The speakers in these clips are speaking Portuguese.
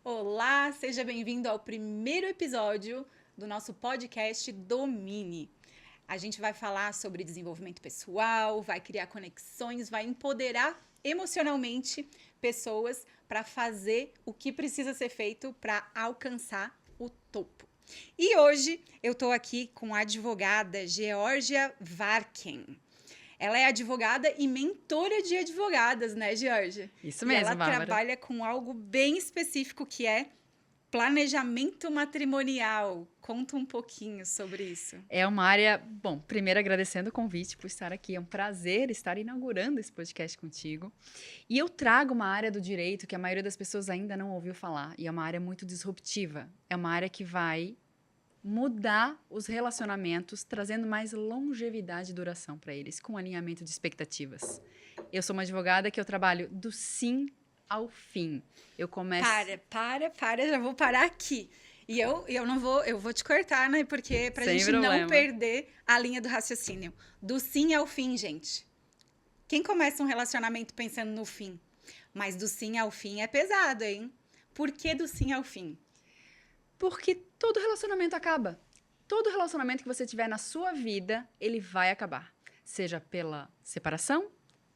Olá, seja bem-vindo ao primeiro episódio do nosso podcast Domine. A gente vai falar sobre desenvolvimento pessoal, vai criar conexões, vai empoderar emocionalmente pessoas para fazer o que precisa ser feito para alcançar o topo. E hoje eu estou aqui com a advogada Georgia Varken. Ela é advogada e mentora de advogadas, né, Georgia? Isso E mesmo, ela Bárbara. trabalha com algo bem específico que é planejamento matrimonial. Conta um pouquinho sobre isso. É uma área... Bom, primeiro agradecendo o convite por estar aqui. É um prazer estar inaugurando esse podcast contigo. E eu trago uma área do direito que a maioria das pessoas ainda não ouviu falar. E é uma área muito disruptiva. É uma área que vai mudar os relacionamentos, trazendo mais longevidade e duração para eles, com alinhamento de expectativas. Eu sou uma advogada que eu trabalho do sim ao fim. Eu começo... Para, já vou parar aqui. E eu não vou, eu vou te cortar, né? Porque pra Sem gente não problema. perder a linha do raciocínio. Do sim ao fim, gente. Quem começa um relacionamento pensando no fim? Mas do sim ao fim é pesado, hein? Por que do sim ao fim? Porque todo relacionamento acaba. Todo relacionamento que você tiver na sua vida, ele vai acabar. Seja pela separação,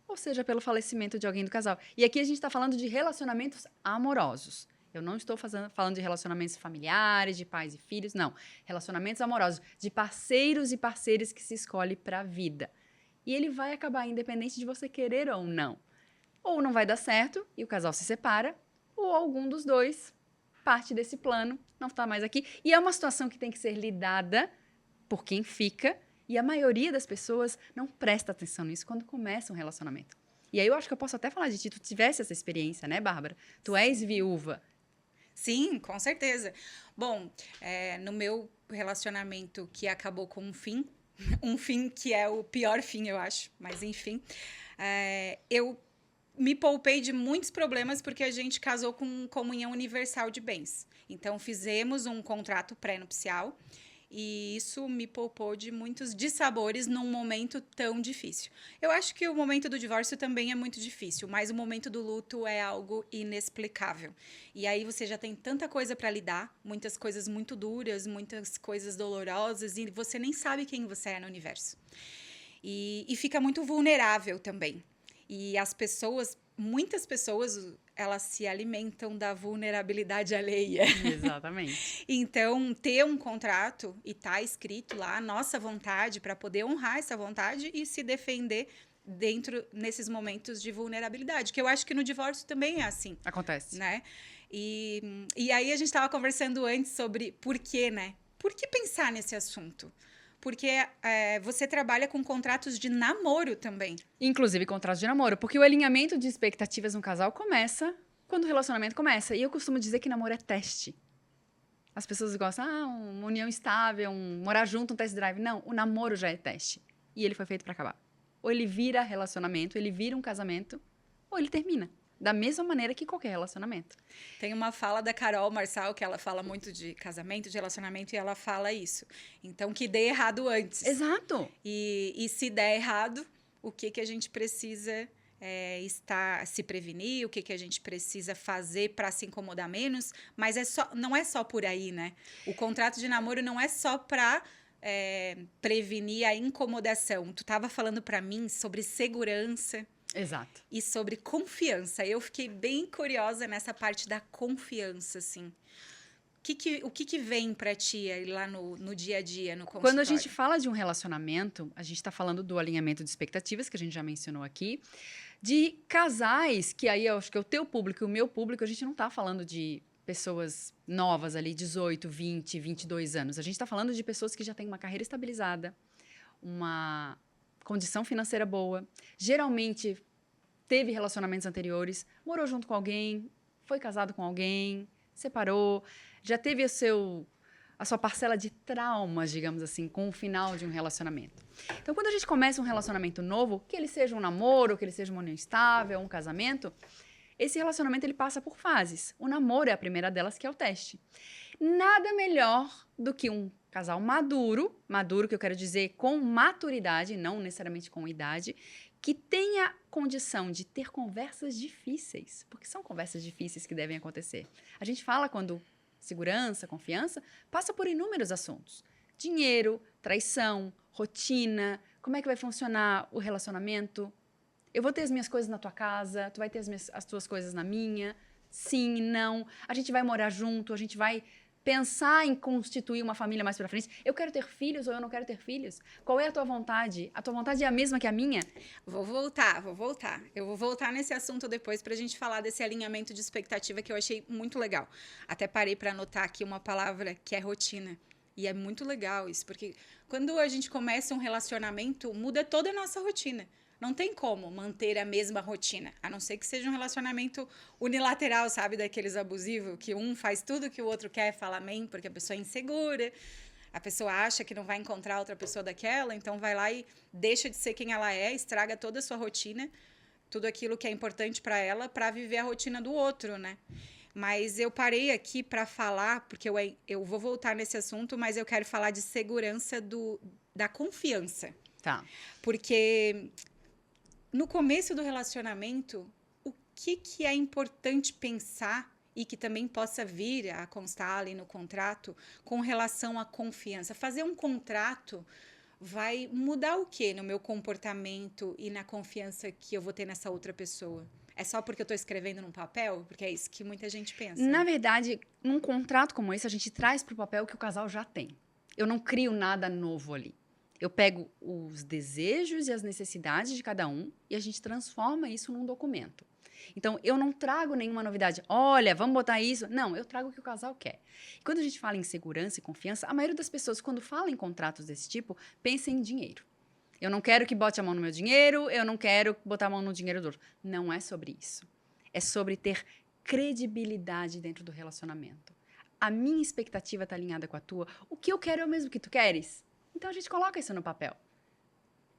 ou seja pelo falecimento de alguém do casal. E aqui a gente está falando de relacionamentos amorosos. Eu não estou falando de relacionamentos familiares, de pais e filhos, não. Relacionamentos amorosos, de parceiros e parceiras que se escolhe para a vida. E ele vai acabar independente de você querer ou não. Ou não vai dar certo e o casal se separa, ou algum dos dois parte desse plano, não está mais aqui. E é uma situação que tem que ser lidada por quem fica, e a maioria das pessoas não presta atenção nisso quando começa um relacionamento. E aí eu acho que eu posso até falar de ti, tu tivesse essa experiência, né, Bárbara? Tu és viúva. Sim, com certeza. Bom, no meu relacionamento que acabou com um fim que é o pior fim, eu acho, mas enfim, eu me poupei de muitos problemas porque a gente casou com comunhão universal de bens. Então, fizemos um contrato pré-nupcial e isso me poupou de muitos dissabores num momento tão difícil. Eu acho que o momento do divórcio também é muito difícil, mas o momento do luto é algo inexplicável. E aí você já tem tanta coisa para lidar, muitas coisas muito duras, muitas coisas dolorosas, e você nem sabe quem você é no universo. E fica muito vulnerável também. E as pessoas, muitas pessoas, elas se alimentam da vulnerabilidade alheia. Exatamente. Então, ter um contrato e tá escrito lá a nossa vontade para poder honrar essa vontade e se defender dentro nesses momentos de vulnerabilidade, que eu acho que no divórcio também é assim, Acontece. né? E aí a gente estava conversando antes sobre por quê, né? Por que pensar nesse assunto? Porque você trabalha com contratos de namoro também. Inclusive contrato de namoro, porque o alinhamento de expectativas no casal começa quando o relacionamento começa. E eu costumo dizer que namoro é teste. As pessoas gostam, uma união estável, morar junto, um test drive. Não, o namoro já é teste. E ele foi feito para acabar. Ou ele vira relacionamento, ele vira um casamento, ou ele termina. Da mesma maneira que qualquer relacionamento. Tem uma fala da Carol Marçal, que ela fala muito de casamento, de relacionamento, e ela fala isso. Então, que dê errado antes. Exato. E se der errado, o que a gente precisa se prevenir, o que a gente precisa fazer para se incomodar menos, mas não é só por aí, né? O contrato de namoro não é só para prevenir a incomodação. Tu estava falando para mim sobre segurança. Exato. E sobre confiança. Eu fiquei bem curiosa nessa parte da confiança, assim. O que vem para ti aí lá no dia a dia, no consultório? Quando a gente fala de um relacionamento, a gente está falando do alinhamento de expectativas, que a gente já mencionou aqui, de casais, que aí eu acho que é o teu público e o meu público, a gente não está falando de pessoas novas ali, 18, 20, 22 anos. A gente está falando de pessoas que já têm uma carreira estabilizada, uma condição financeira boa, geralmente teve relacionamentos anteriores, morou junto com alguém, foi casado com alguém, separou, já teve a sua parcela de traumas, digamos assim, com o final de um relacionamento. Então, quando a gente começa um relacionamento novo, que ele seja um namoro, que ele seja uma união estável, um casamento, esse relacionamento ele passa por fases. O namoro é a primeira delas, que é o teste. Nada melhor do que um casal maduro que eu quero dizer com maturidade, não necessariamente com idade, que tenha condição de ter conversas difíceis, porque são conversas difíceis que devem acontecer. A gente fala quando segurança, confiança, passa por inúmeros assuntos. Dinheiro, traição, rotina, como é que vai funcionar o relacionamento? Eu vou ter as minhas coisas na tua casa, tu vai ter as tuas coisas na minha. Sim, não. A gente vai morar junto, a gente vai pensar em constituir uma família mais pra frente. Eu quero ter filhos ou eu não quero ter filhos? Qual é a tua vontade? A tua vontade é a mesma que a minha? Vou voltar. Eu vou voltar nesse assunto depois pra gente falar desse alinhamento de expectativa que eu achei muito legal. Até parei pra anotar aqui uma palavra que é rotina. E é muito legal isso, porque quando a gente começa um relacionamento, muda toda a nossa rotina. Não tem como manter a mesma rotina, a não ser que seja um relacionamento unilateral, sabe? Daqueles abusivos, que um faz tudo que o outro quer, fala amém, porque a pessoa é insegura, a pessoa acha que não vai encontrar outra pessoa daquela, então vai lá e deixa de ser quem ela é, estraga toda a sua rotina, tudo aquilo que é importante para ela, para viver a rotina do outro, né? Mas eu parei aqui para falar, porque eu vou voltar nesse assunto, mas eu quero falar de segurança da confiança. Tá. Porque no começo do relacionamento, o que é importante pensar e que também possa vir a constar ali no contrato com relação à confiança? Fazer um contrato vai mudar o que no meu comportamento e na confiança que eu vou ter nessa outra pessoa? É só porque eu estou escrevendo num papel? Porque é isso que muita gente pensa. Na verdade, num contrato como esse, a gente traz para o papel que o casal já tem. Eu não crio nada novo ali. Eu pego os desejos e as necessidades de cada um e a gente transforma isso num documento. Então, eu não trago nenhuma novidade. Olha, vamos botar isso. Não, eu trago o que o casal quer. E quando a gente fala em segurança e confiança, a maioria das pessoas, quando fala em contratos desse tipo, pensa em dinheiro. Eu não quero que bote a mão no meu dinheiro, eu não quero botar a mão no dinheiro do outro. Não é sobre isso. É sobre ter credibilidade dentro do relacionamento. A minha expectativa está alinhada com a tua. O que eu quero é o mesmo que tu queres. Então a gente coloca isso no papel.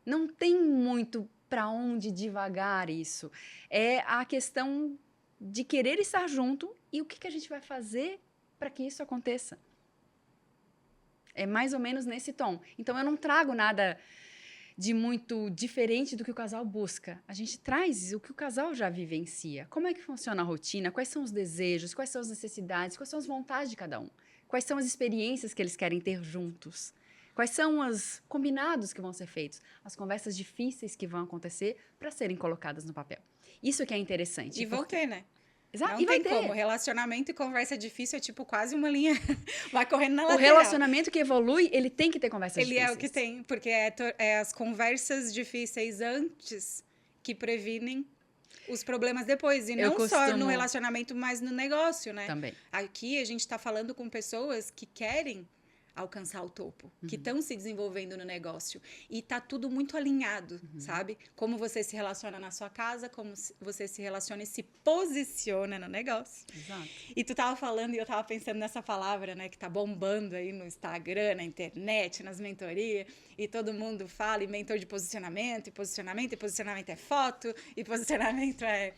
Não tem muito para onde divagar isso. É a questão de querer estar junto e o que a gente vai fazer para que isso aconteça. É mais ou menos nesse tom. Então eu não trago nada de muito diferente do que o casal busca. A gente traz o que o casal já vivencia. Como é que funciona a rotina? Quais são os desejos? Quais são as necessidades? Quais são as vontades de cada um? Quais são as experiências que eles querem ter juntos? Quais são os combinados que vão ser feitos? As conversas difíceis que vão acontecer para serem colocadas no papel. Isso que é interessante. E vão ter, né? Exato. Não E vai tem ter. como. Relacionamento e conversa difícil é tipo quase uma linha. Vai correndo na O lateral. relacionamento que evolui, ele tem que ter conversas Ele difíceis. é o que tem, porque é as conversas difíceis antes que previnem os problemas depois. E não só no relacionamento, mas no negócio, né? Também. Aqui a gente está falando com pessoas que querem alcançar o topo, que estão se desenvolvendo no negócio. E tá tudo muito alinhado, sabe? Como você se relaciona na sua casa, como você se relaciona e se posiciona no negócio. Exato. E tu tava falando e eu tava pensando nessa palavra, né? Que tá bombando aí no Instagram, na internet, nas mentorias. E todo mundo fala, e mentor de posicionamento, e posicionamento é foto, e posicionamento é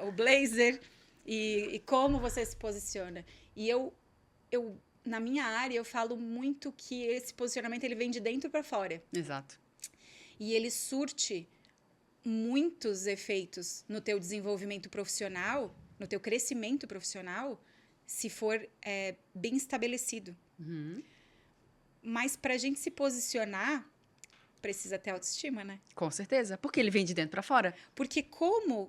o blazer, e como você se posiciona. E eu na minha área, eu falo muito que esse posicionamento ele vem de dentro para fora. Exato. E ele surte muitos efeitos no teu desenvolvimento profissional, no teu crescimento profissional, se for bem estabelecido. Mas para a gente se posicionar, precisa ter autoestima, né? Com certeza. Porque ele vem de dentro para fora. Porque como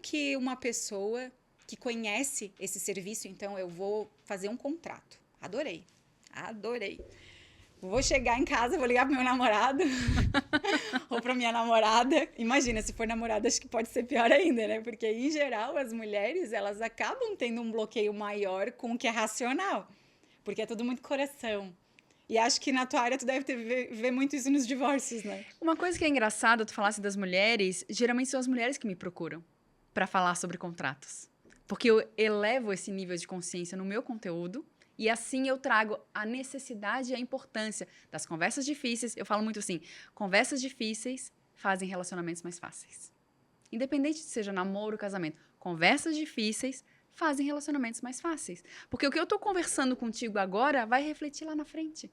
que uma pessoa que conhece esse serviço, então eu vou fazer um contrato. Adorei. Vou chegar em casa, vou ligar pro meu namorado ou pra minha namorada. Imagina, se for namorada, acho que pode ser pior ainda, né? Porque, em geral, as mulheres, elas acabam tendo um bloqueio maior com o que é racional. Porque é tudo muito coração. E acho que na tua área tu deve ver muito isso nos divórcios, né? Uma coisa que é engraçada, tu falasse das mulheres, geralmente são as mulheres que me procuram para falar sobre contratos. Porque eu elevo esse nível de consciência no meu conteúdo e assim eu trago a necessidade e a importância das conversas difíceis. Eu falo muito assim, conversas difíceis fazem relacionamentos mais fáceis. Independente de seja namoro ou casamento, conversas difíceis fazem relacionamentos mais fáceis. Porque o que eu estou conversando contigo agora vai refletir lá na frente.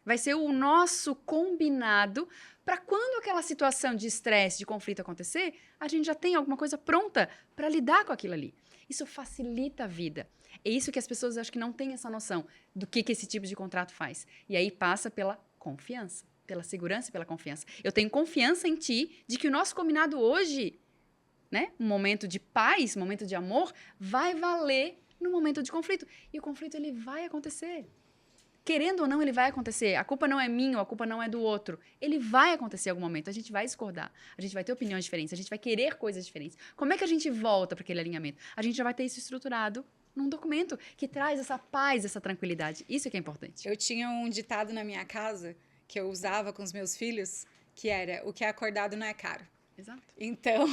Vai ser o nosso combinado para quando aquela situação de estresse, de conflito acontecer, a gente já tem alguma coisa pronta para lidar com aquilo ali. Isso facilita a vida. É isso que as pessoas acho que não têm essa noção do que esse tipo de contrato faz. E aí passa pela confiança, pela segurança e pela confiança. Eu tenho confiança em ti de que o nosso combinado hoje, né, um momento de paz, um momento de amor, vai valer no momento de conflito. E o conflito ele vai acontecer. Querendo ou não, ele vai acontecer. A culpa não é minha, a culpa não é do outro. Ele vai acontecer em algum momento. A gente vai discordar. A gente vai ter opiniões diferentes. A gente vai querer coisas diferentes. Como é que a gente volta para aquele alinhamento? A gente já vai ter isso estruturado num documento que traz essa paz, essa tranquilidade. Isso é que é importante. Eu tinha um ditado na minha casa que eu usava com os meus filhos, que era: o que é acordado não é caro. Exato. Então,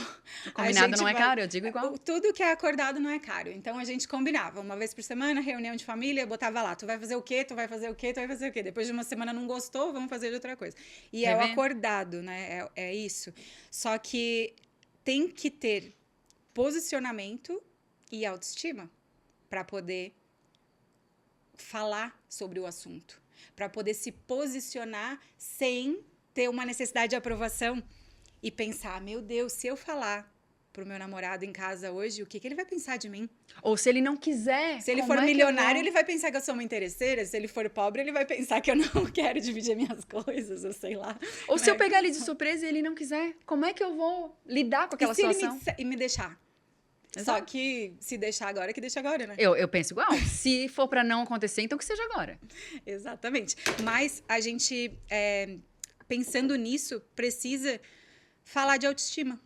o combinado não é caro, eu digo igual. Tudo que é acordado não é caro. Então, a gente combinava. Uma vez por semana, reunião de família, botava lá: tu vai fazer o quê, tu vai fazer o quê, tu vai fazer o quê. Depois de uma semana não gostou, vamos fazer de outra coisa. E é o acordado, né? É isso. Só que tem que ter posicionamento e autoestima para poder falar sobre o assunto. Para poder se posicionar sem ter uma necessidade de aprovação. E pensar: meu Deus, se eu falar pro meu namorado em casa hoje, o que ele vai pensar de mim? Ou se ele não quiser. Se ele for milionário, ele vai pensar que eu sou uma interesseira. Se ele for pobre, ele vai pensar que eu não quero dividir minhas coisas, ou sei lá. Ou se eu pegar ele de surpresa e ele não quiser, como é que eu vou lidar com aquela situação? E me deixar? Exato. Só que se deixar agora, que deixa agora, né? Eu penso igual. Se for para não acontecer, então que seja agora. Exatamente. Mas a gente, pensando nisso, precisa falar de autoestima.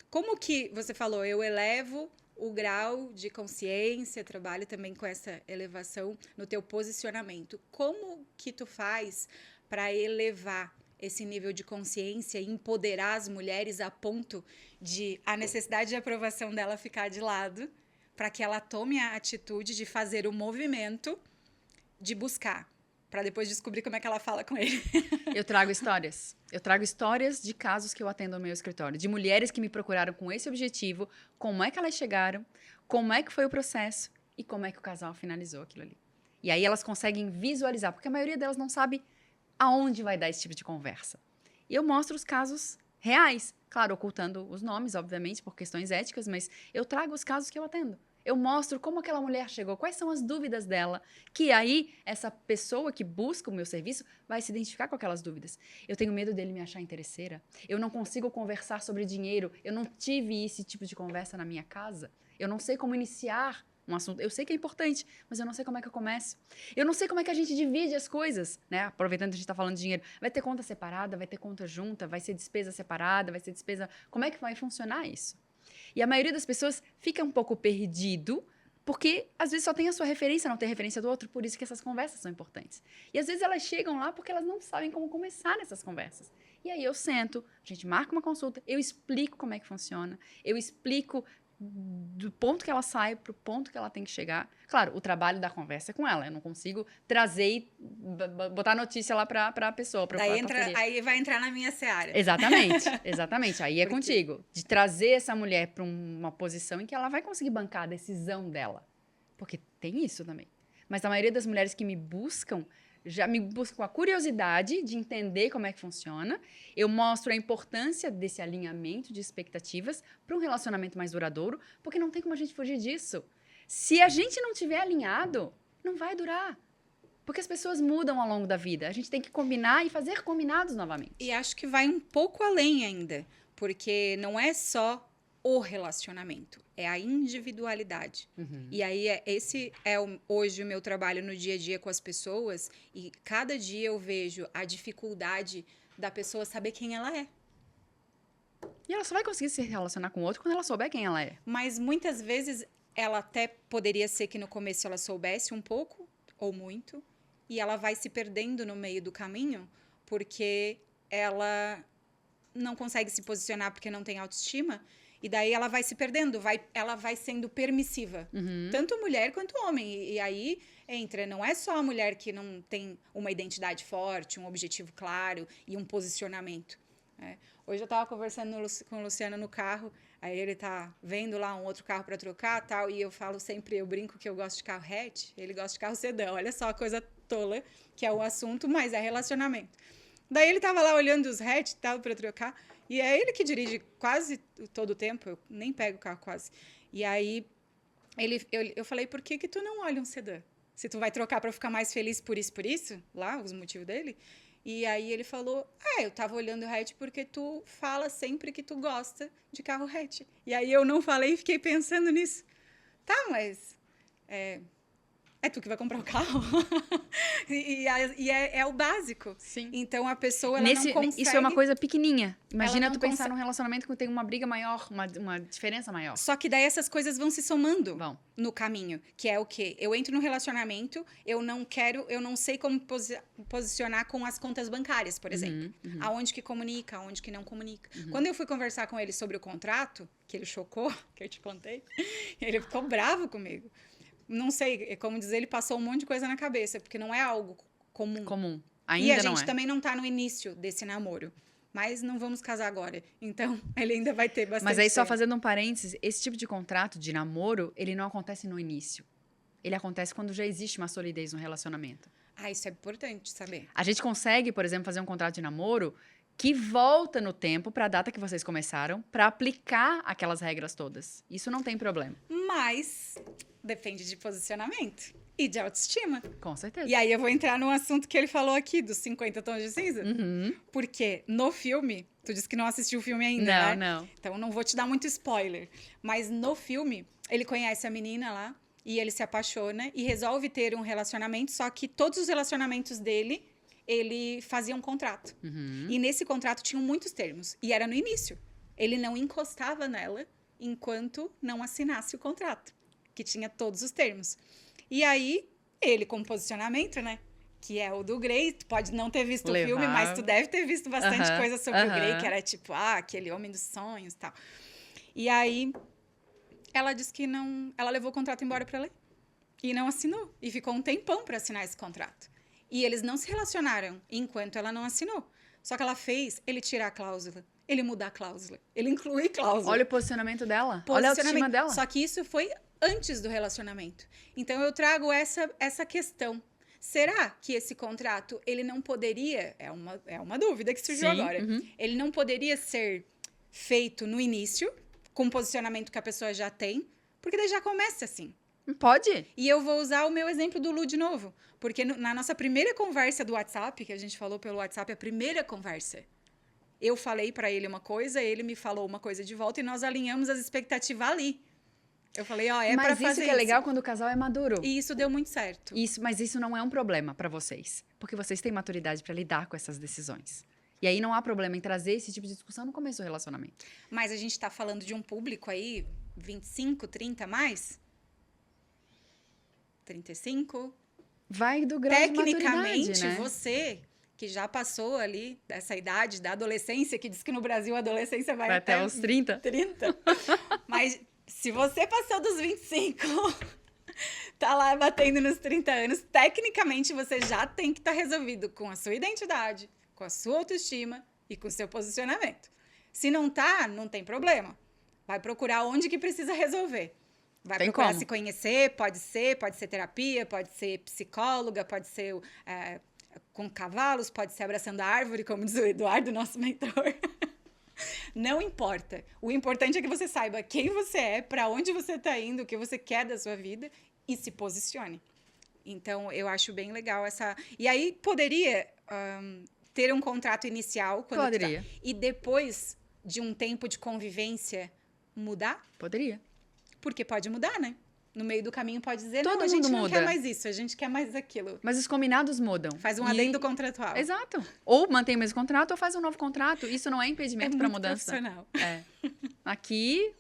Como que você falou, eu elevo o grau de consciência, trabalho também com essa elevação no teu posicionamento. Como que tu faz para elevar esse nível de consciência e empoderar as mulheres a ponto de a necessidade de aprovação dela ficar de lado, para que ela tome a atitude de fazer o movimento de buscar, para depois descobrir como é que ela fala com ele? Eu trago histórias. Eu trago histórias de casos que eu atendo no meu escritório, de mulheres que me procuraram com esse objetivo, como é que elas chegaram, como é que foi o processo e como é que o casal finalizou aquilo ali. E aí elas conseguem visualizar, porque a maioria delas não sabe aonde vai dar esse tipo de conversa. E eu mostro os casos reais, claro, ocultando os nomes, obviamente, por questões éticas, mas eu trago os casos que eu atendo. Eu mostro como aquela mulher chegou, quais são as dúvidas dela, que aí essa pessoa que busca o meu serviço vai se identificar com aquelas dúvidas. Eu tenho medo dele me achar interesseira, eu não consigo conversar sobre dinheiro, eu não tive esse tipo de conversa na minha casa, eu não sei como iniciar um assunto. Eu sei que é importante, mas eu não sei como é que eu começo. Eu não sei como é que a gente divide as coisas, né? Aproveitando que a gente está falando de dinheiro. Vai ter conta separada, vai ter conta junta, vai ser despesa separada, vai ser despesa... Como é que vai funcionar isso? E a maioria das pessoas fica um pouco perdido, porque às vezes só tem a sua referência, não tem a referência do outro, por isso que essas conversas são importantes. E às vezes elas chegam lá porque elas não sabem como começar nessas conversas. E aí eu sento, a gente marca uma consulta, eu explico como é que funciona, eu explico do ponto que ela sai para o ponto que ela tem que chegar. Claro, o trabalho da conversa é com ela. Eu não consigo trazer e botar notícia lá para a pessoa. Aí vai entrar na minha seara. Exatamente, exatamente. Aí é contigo. De trazer essa mulher para uma posição em que ela vai conseguir bancar a decisão dela. Porque tem isso também. Mas a maioria das mulheres que me buscam já me buscam com a curiosidade de entender como é que funciona. Eu mostro a importância desse alinhamento de expectativas para um relacionamento mais duradouro, porque não tem como a gente fugir disso. Se a gente não tiver alinhado, não vai durar. Porque as pessoas mudam ao longo da vida. A gente tem que combinar e fazer combinados novamente. E acho que vai um pouco além ainda, porque não é só o relacionamento, é a individualidade. Uhum. E aí, esse é hoje o meu trabalho no dia a dia com as pessoas, e cada dia eu vejo a dificuldade da pessoa saber quem ela é. E ela só vai conseguir se relacionar com o outro quando ela souber quem ela é. Mas muitas vezes ela até poderia ser que no começo ela soubesse um pouco, ou muito, e ela vai se perdendo no meio do caminho, porque ela não consegue se posicionar porque não tem autoestima. E daí ela vai se perdendo, ela vai sendo permissiva. Uhum. Tanto mulher quanto homem. E aí entra, não é só a mulher que não tem uma identidade forte, um objetivo claro e um posicionamento. Hoje eu estava conversando com o Luciano no carro, Aí ele tá vendo lá um outro carro para trocar, tal, e eu falo sempre, eu brinco que eu gosto de carro hatch, ele gosta de carro sedã. Olha só a coisa tola que é o assunto, mas é relacionamento. Daí ele tava lá olhando os hatch e tal para trocar, e é ele que dirige quase todo o tempo, eu nem pego o carro quase. E aí eu falei, por que tu não olha um sedã? Se tu vai trocar para ficar mais feliz por isso, lá, os motivos dele. E aí ele falou, eu tava olhando o hatch porque tu fala sempre que tu gosta de carro hatch. E aí eu não falei e fiquei pensando nisso. Tá, mas é tu que vai comprar o carro. É o básico. Sim. Então a pessoa ela não consegue... Isso é uma coisa pequenininha. Imagina não tu pensar num relacionamento que tem uma briga maior, uma diferença maior. Só que daí essas coisas vão se somando no caminho. Que é o quê? Eu entro no relacionamento, eu não sei como posicionar com as contas bancárias, por exemplo. Aonde que comunica, aonde que não comunica. Quando eu fui conversar com ele sobre o contrato, que ele chocou, que eu te contei, ele ficou bravo comigo. Não sei, como dizer, ele passou um monte de coisa na cabeça, porque não é algo comum. Ainda e a não gente também não tá no início desse namoro. Mas não vamos casar agora. Então, ele ainda vai ter bastante Mas aí, só tempo. fazendo um parênteses, esse tipo de contrato de namoro, ele não acontece no início. Ele acontece quando já existe uma solidez no relacionamento. Isso é importante saber. A gente consegue, por exemplo, fazer um contrato de namoro que volta no tempo para a data que vocês começaram, para aplicar aquelas regras todas. Isso não tem problema. Mas depende de posicionamento e de autoestima. Com certeza. E aí eu vou entrar no assunto que ele falou aqui, dos 50 tons de cinza. Porque no filme, tu disse que não assistiu o filme ainda, né? Não. Então não vou te dar muito spoiler. Mas no filme, ele conhece a menina lá e ele se apaixona e resolve ter um relacionamento, só que todos os relacionamentos dele, ele fazia um contrato. E nesse contrato tinham muitos termos. E era no início. Ele não encostava nela enquanto não assinasse o contrato, que tinha todos os termos. E aí, ele com posicionamento, né? Que é o do Grey. Tu pode não ter visto o filme, mas tu deve ter visto bastante coisa sobre o Grey, que era tipo, aquele homem dos sonhos e tal. E aí, ela disse que não... Ela levou o contrato embora pra ler. E não assinou. E ficou um tempão pra assinar esse contrato. E eles não se relacionaram enquanto ela não assinou. Só que ela fez ele tirar a cláusula, ele mudar a cláusula, ele incluir cláusula. Olha o posicionamento dela. Olha a autoestima dela. Só que isso foi antes do relacionamento. Então, eu trago essa questão. Será que esse contrato, ele não poderia... É uma dúvida que surgiu agora. Ele não poderia ser feito no início, com o posicionamento que a pessoa já tem, porque daí já começa assim. Pode. E eu vou usar o meu exemplo do Lu de novo. Porque na nossa primeira conversa do WhatsApp, que a gente falou pelo WhatsApp, a primeira conversa, eu falei pra ele uma coisa, ele me falou uma coisa de volta e nós alinhamos as expectativas ali. Eu falei, pra fazer isso. Mas isso que é legal quando o casal é maduro. E isso deu muito certo. Mas isso não é um problema pra vocês. Porque vocês têm maturidade pra lidar com essas decisões. E aí não há problema em trazer esse tipo de discussão no começo do relacionamento. Mas a gente tá falando de um público aí, 25, 30 mais? 35? Vai do grau de maturidade, Tecnicamente, né? você que já passou ali dessa idade da adolescência, que diz que no Brasil a adolescência vai até os 30. 30. Mas se você passou dos 25, tá lá batendo nos 30 anos, tecnicamente você já tem que estar resolvido com a sua identidade, com a sua autoestima e com o seu posicionamento. Se não tá, não tem problema. Vai procurar onde que precisa resolver. Vai procurar se conhecer, pode ser terapia, pode ser psicóloga, pode ser com cavalos, pode ser abraçando a árvore, como diz o Eduardo, nosso mentor. Não importa. O importante é que você saiba quem você é, para onde você está indo, o que você quer da sua vida e se posicione. Então, eu acho bem legal essa... E aí, poderia ter um contrato inicial. Poderia. E depois de um tempo de convivência, mudar? Poderia. Porque pode mudar, né? No meio do caminho pode dizer, Todo não, a gente mundo não muda. quer mais isso, a gente quer mais aquilo. Mas os combinados mudam. Faz um adendo contratual. Exato. Ou mantém o mesmo contrato ou faz um novo contrato. Isso não é impedimento para mudança. Profissional. Aqui,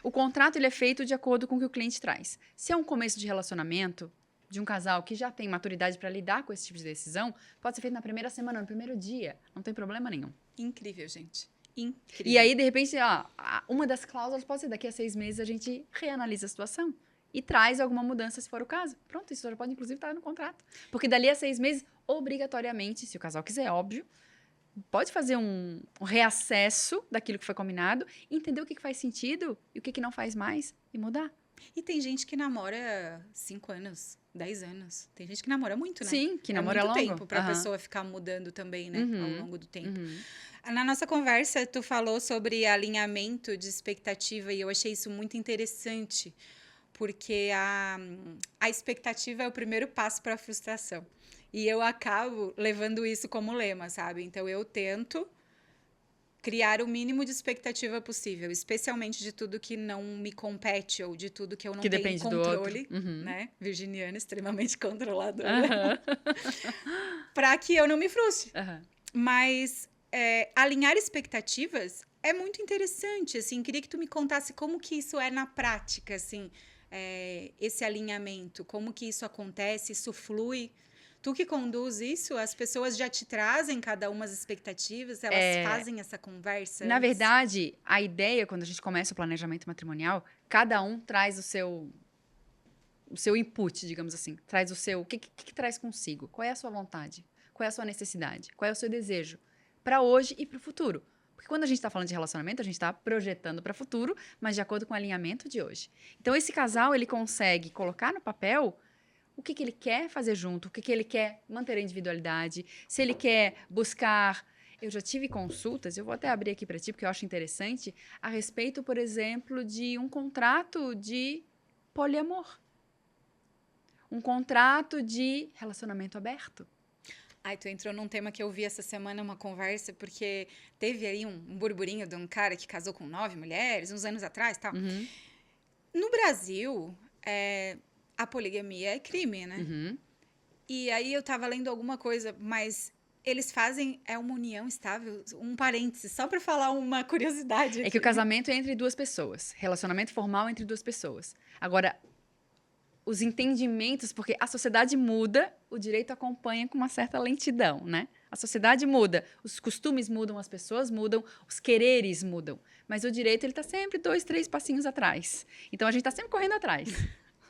o contrato ele é feito de acordo com o que o cliente traz. Se é um começo de relacionamento de um casal que já tem maturidade para lidar com esse tipo de decisão, pode ser feito na primeira semana, no primeiro dia. Não tem problema nenhum. Incrível, gente. Incrível. E aí, de repente, uma das cláusulas pode ser daqui a 6 meses a gente reanalisa a situação e traz alguma mudança se for o caso. Pronto, isso já pode, inclusive, estar no contrato. Porque dali a 6 meses, obrigatoriamente, se o casal quiser, óbvio, pode fazer um reacesso daquilo que foi combinado, entender o que faz sentido e o que não faz mais e mudar. E tem gente que namora 5 anos, 10 anos. Tem gente que namora muito, né? Sim, que namora muito longo. tempo pra pessoa ficar mudando também, né? Ao Uhum. longo do tempo. Uhum. Na nossa conversa, tu falou sobre alinhamento de expectativa e eu achei isso muito interessante, porque a expectativa é o primeiro passo para a frustração. E eu acabo levando isso como lema, sabe? Então eu tento criar o mínimo de expectativa possível, especialmente de tudo que não me compete ou de tudo que eu não Que tenho depende do outro. controle, Uhum. né? Virginiana, extremamente controladora, Aham. para que eu não me frustre. Aham. Mas alinhar expectativas é muito interessante, assim, queria que tu me contasse como que isso é na prática, assim, esse alinhamento, como que isso acontece, isso flui. Tu que conduz isso, as pessoas já te trazem cada uma as expectativas, elas fazem essa conversa Na antes? verdade, a ideia, quando a gente começa o planejamento matrimonial, cada um traz o seu input, digamos assim. Traz o seu. O que traz consigo? Qual é a sua vontade? Qual é a sua necessidade? Qual é o seu desejo? Para hoje e para o futuro. Porque quando a gente está falando de relacionamento, a gente está projetando para o futuro, mas de acordo com o alinhamento de hoje. Então, esse casal, ele consegue colocar no papel o que ele quer fazer junto, o que ele quer manter a individualidade, se ele quer buscar. Eu já tive consultas, eu vou até abrir aqui para ti, porque eu acho interessante, a respeito, por exemplo, de um contrato de poliamor. Um contrato de relacionamento aberto. Ai, tu entrou num tema que eu vi essa semana, uma conversa, porque teve aí um burburinho de um cara que casou com 9 mulheres, uns anos atrás, tal. Uhum. No Brasil, a poligamia é crime, né? Uhum. E aí eu tava lendo alguma coisa, mas eles fazem uma união estável, um parênteses, só pra falar uma curiosidade É aqui. que o casamento é entre duas pessoas. Relacionamento formal entre duas pessoas. Agora, os entendimentos, porque a sociedade muda, o direito acompanha com uma certa lentidão, né? A sociedade muda, os costumes mudam, as pessoas mudam, os quereres mudam. Mas o direito, ele tá sempre 2, 3 passinhos atrás. Então, a gente tá sempre correndo atrás,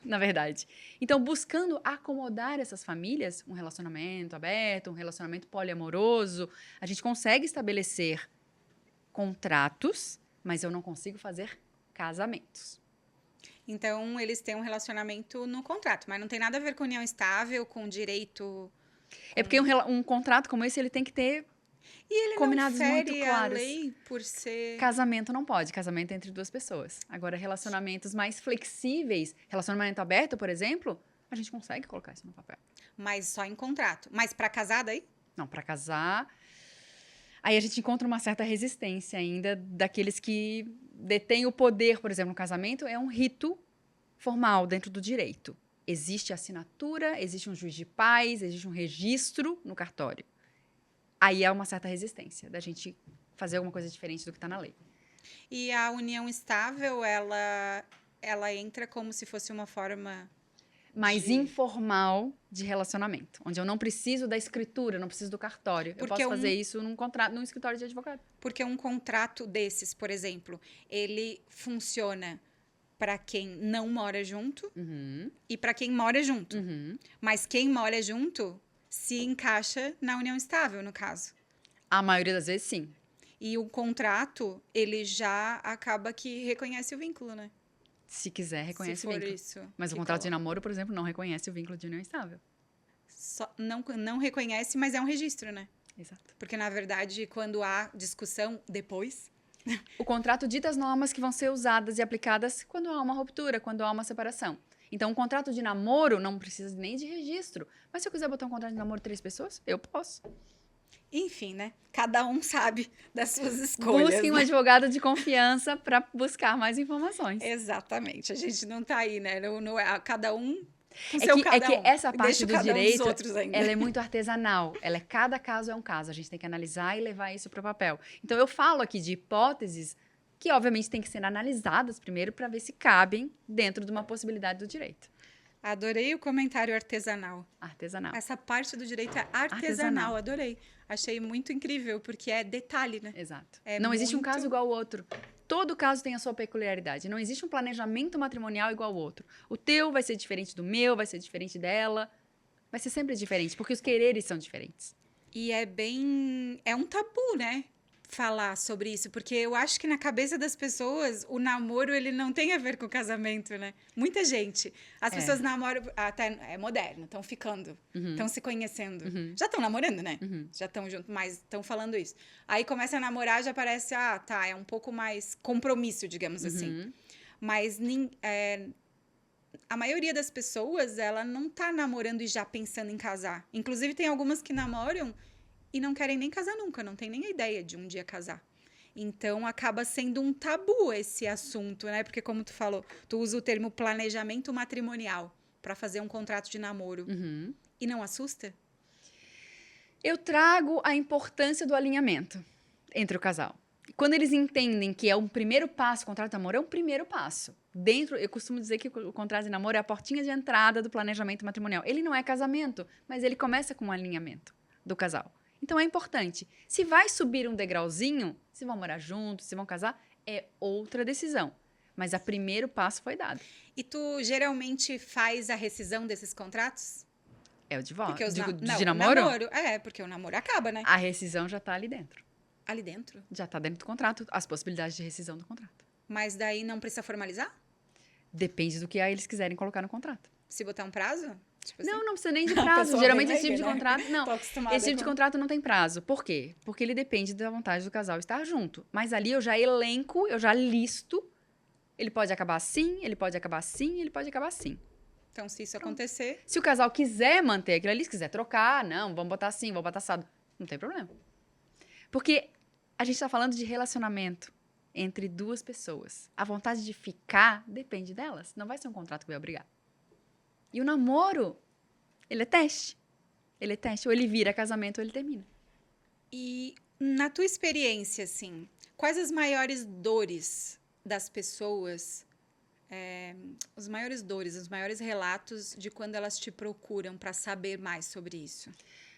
na verdade. Então, buscando acomodar essas famílias, um relacionamento aberto, um relacionamento poliamoroso, a gente consegue estabelecer contratos, mas eu não consigo fazer casamentos. Então, eles têm um relacionamento no contrato, mas não tem nada a ver com união estável, com direito. É porque um contrato como esse, ele tem que ter E ele combinados não muito fere a claros. lei por ser. Casamento não pode, casamento é entre duas pessoas. Agora, relacionamentos mais flexíveis, relacionamento aberto, por exemplo, a gente consegue colocar isso no papel. Mas só em contrato. Mas pra casar daí? Não, para casar, aí a gente encontra uma certa resistência ainda daqueles que detêm o poder, por exemplo, no casamento, é um rito formal dentro do direito. Existe assinatura, existe um juiz de paz, existe um registro no cartório. Aí há uma certa resistência da gente fazer alguma coisa diferente do que está na lei. E a união estável, ela entra como se fosse uma forma mais informal de relacionamento, onde eu não preciso da escritura, não preciso do cartório. Eu Porque posso fazer isso num contrato, num escritório de advogado. Porque um contrato desses, por exemplo, ele funciona para quem não mora junto Uhum, e para quem mora junto. uhum. Mas quem mora junto se encaixa na união estável, no caso. A maioria das vezes, sim. E o contrato, ele já acaba que reconhece o vínculo, né? Se quiser, reconhece Se o for vínculo. isso. Mas o que contrato de coloca. namoro, por exemplo, não reconhece o vínculo de união estável. Não reconhece, mas é um registro, né? Exato. Porque, na verdade, quando há discussão depois, O contrato dita as normas que vão ser usadas e aplicadas quando há uma ruptura, quando há uma separação. Então, um contrato de namoro não precisa nem de registro. Mas se eu quiser botar um contrato de namoro de 3 pessoas, eu posso. enfim, né? Cada um sabe das suas escolhas. Busquem um né? advogado de confiança para buscar mais informações. Exatamente. A gente não tá aí, né? Não é cada um com É seu que, cada um. essa parte Deixa do cada um dos direito, outros ainda. ela é muito artesanal. Cada caso é um caso. A gente tem que analisar e levar isso para o papel. Então, eu falo aqui de hipóteses que, obviamente, têm que ser analisadas primeiro para ver se cabem dentro de uma possibilidade do direito. Adorei o comentário artesanal. Artesanal. Essa parte do direito é artesanal. Adorei. Achei muito incrível, porque é detalhe, né? Exato. É não existe um muito- caso igual ao outro. Todo caso tem a sua peculiaridade. Não existe um planejamento matrimonial igual ao outro. O teu vai ser diferente do meu, vai ser diferente dela. Vai ser sempre diferente, porque os quereres são diferentes. E é um tabu, né? Falar sobre isso, porque eu acho que na cabeça das pessoas o namoro ele não tem a ver com o casamento, né? Muita gente, as É. pessoas namoram até é moderno, estão ficando, estão se conhecendo, já estão namorando, né? Já estão juntos, mas estão falando isso. Aí começa a namorar, já parece tá, é um pouco mais compromisso, digamos assim. Mas a maioria das pessoas ela não tá namorando e já pensando em casar. Inclusive tem algumas que namoram e não querem nem casar nunca, não tem nem a ideia de um dia casar. Então, acaba sendo um tabu esse assunto, né? Porque, como tu falou, tu usa o termo planejamento matrimonial para fazer um contrato de namoro. E não assusta? Eu trago a importância do alinhamento entre o casal. Quando eles entendem que é um primeiro passo, o contrato de namoro é um primeiro passo. Eu costumo dizer que o contrato de namoro é a portinha de entrada do planejamento matrimonial. Ele não é casamento, mas ele começa com um alinhamento do casal. Então é importante. Se vai subir um degrauzinho, se vão morar juntos, se vão casar, é outra decisão. Mas o primeiro passo foi dado. E tu geralmente faz a rescisão desses contratos? É o divórcio. Porque De namoro? Porque o namoro acaba, né? A rescisão já está ali dentro. Ali dentro? Já está dentro do contrato, as possibilidades de rescisão do contrato. Mas daí não precisa formalizar? Depende do que aí eles quiserem colocar no contrato. Se botar um prazo? Tipo assim? Não precisa nem de prazo. Geralmente esse tipo de contrato. Não, Tô acostumada esse tipo de contrato não tem prazo. Por quê? Porque ele depende da vontade do casal estar junto. Mas ali eu já elenco, eu já listo. Ele pode acabar assim, ele pode acabar assim, ele pode acabar assim. Então, se isso acontecer. Se o casal quiser manter aquilo ali, se quiser trocar, não, vamos botar assim, vamos botar assado. Não tem problema. Porque a gente tá falando de relacionamento entre duas pessoas. A vontade de ficar depende delas. Não vai ser um contrato que vai obrigar. E o namoro, ele é teste. Ele é teste. Ou ele vira casamento ou ele termina. E na tua experiência, assim, quais as maiores dores das pessoas, os maiores relatos de quando elas te procuram para saber mais sobre isso?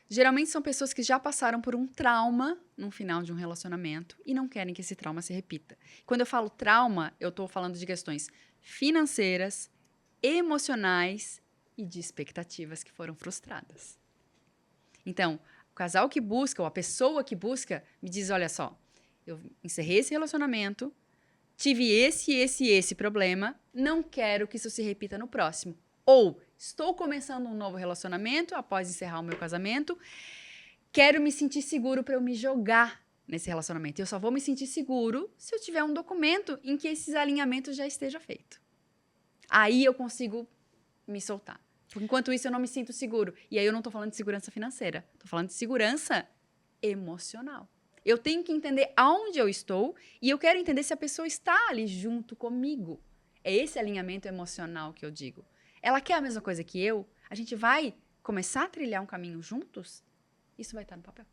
Geralmente são pessoas que já passaram por um trauma no final de um relacionamento e não querem que esse trauma se repita. Quando eu falo trauma, eu estou falando de questões financeiras, emocionais e de expectativas que foram frustradas. Então, o casal que busca, ou a pessoa que busca, me diz, olha só, eu encerrei esse relacionamento, tive esse problema, não quero que isso se repita no próximo. Ou, estou começando um novo relacionamento após encerrar o meu casamento, quero me sentir seguro para eu me jogar nesse relacionamento. Eu só vou me sentir seguro se eu tiver um documento em que esses alinhamentos já esteja feito. Aí eu consigo me soltar. Porque enquanto isso eu não me sinto seguro. E aí eu não estou falando de segurança financeira, estou falando de segurança emocional. Eu tenho que entender aonde eu estou e eu quero entender se a pessoa está ali junto comigo. É esse alinhamento emocional que eu digo. Ela quer a mesma coisa que eu? A gente vai começar a trilhar um caminho juntos? Isso vai estar no papel.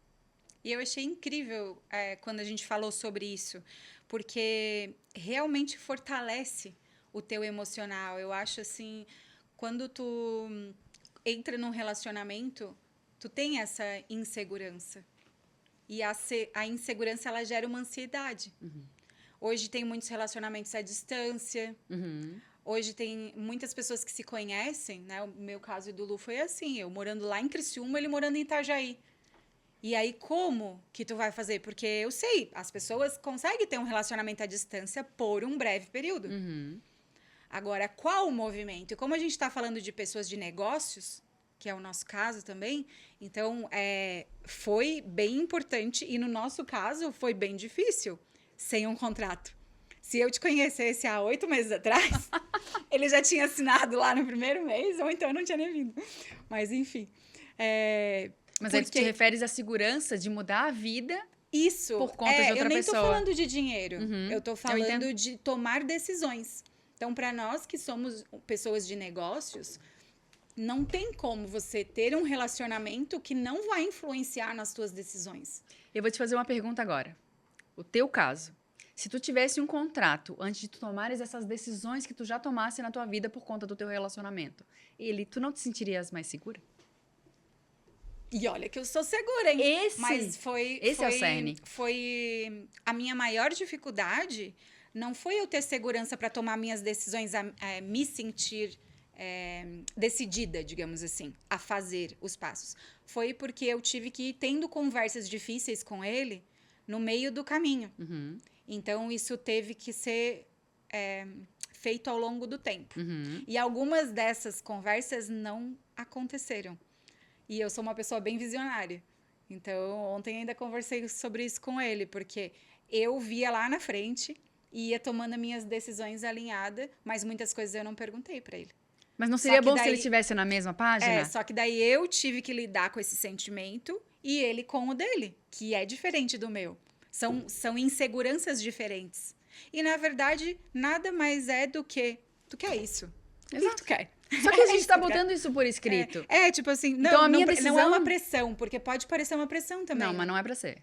E eu achei incrível quando a gente falou sobre isso, porque realmente fortalece o teu emocional. Eu acho assim, quando tu entra num relacionamento, tu tem essa insegurança. E a insegurança, ela gera uma ansiedade. Hoje tem muitos relacionamentos à distância. Hoje tem muitas pessoas que se conhecem, né? O meu caso e do Lu foi assim, eu morando lá em Criciúma, ele morando em Itajaí. E aí, como que tu vai fazer? Porque eu sei, as pessoas conseguem ter um relacionamento à distância por um breve período. Agora, qual o movimento? E como a gente está falando de pessoas de negócios, que é o nosso caso também, então foi bem importante e no nosso caso foi bem difícil, sem um contrato. Se eu te conhecesse há 8 meses atrás, ele já tinha assinado lá no primeiro mês, ou então eu não tinha nem vindo. Mas, enfim. Mas aí tu te referes à segurança de mudar a vida isso, por conta de outra eu nem pessoa. tô falando de dinheiro, eu tô falando de tomar decisões. Então, para nós que somos pessoas de negócios, não tem como você ter um relacionamento que não vai influenciar nas tuas decisões. Eu vou te fazer uma pergunta agora. O teu caso. Se tu tivesse um contrato antes de tu tomares essas decisões que tu já tomasse na tua vida por conta do teu relacionamento, tu não te sentirias mais segura? E olha que eu sou segura, hein? Mas esse é o cerne. Foi a minha maior dificuldade. Não foi eu ter segurança para tomar minhas decisões, me sentir decidida, digamos assim, a fazer os passos. Foi porque eu tive que ir tendo conversas difíceis com ele no meio do caminho. Uhum. Então, isso teve que ser feito ao longo do tempo. Uhum. E algumas dessas conversas não aconteceram. E eu sou uma pessoa bem visionária. Então, ontem ainda conversei sobre isso com ele, porque eu via lá na frente e ia tomando minhas decisões alinhada, mas muitas coisas eu não perguntei para ele. Mas não Só seria que bom se daí- ele estivesse na mesma página? Só que daí eu tive que lidar com esse sentimento e ele com o dele, que é diferente do meu. São inseguranças diferentes. E, na verdade, nada mais é do que... Tu quer isso? O que Exato. tu quer? Só que a gente tá Isso, botando isso por escrito. tipo assim, não, Então, a não, minha não é decisão- uma pressão, porque pode parecer uma pressão também. Não, mas não é pra ser.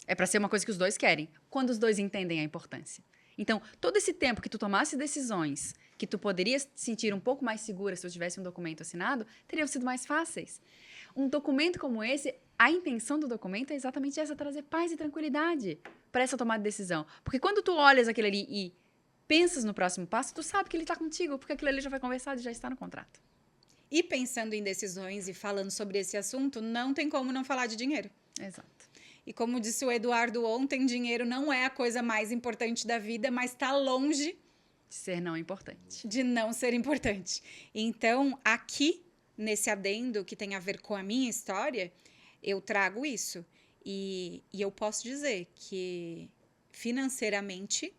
É pra ser uma coisa que os dois querem, quando os dois entendem a importância. Então, todo esse tempo que tu tomasse decisões que tu poderia se sentir um pouco mais segura se tu tivesse um documento assinado, teriam sido mais fáceis. Um documento como esse, a intenção do documento é exatamente essa, trazer paz e tranquilidade para essa tomada de decisão. Porque quando tu olhas aquilo ali e pensas no próximo passo, tu sabe que ele tá contigo, porque aquilo ali já foi conversado e já está no contrato. E pensando em decisões e falando sobre esse assunto, não tem como não falar de dinheiro. Exato. E como disse o Eduardo ontem, dinheiro não é a coisa mais importante da vida, mas está longe De ser não importante. de não ser importante. Então, aqui, nesse adendo que tem a ver com a minha história, eu trago isso. E eu posso dizer que, financeiramente,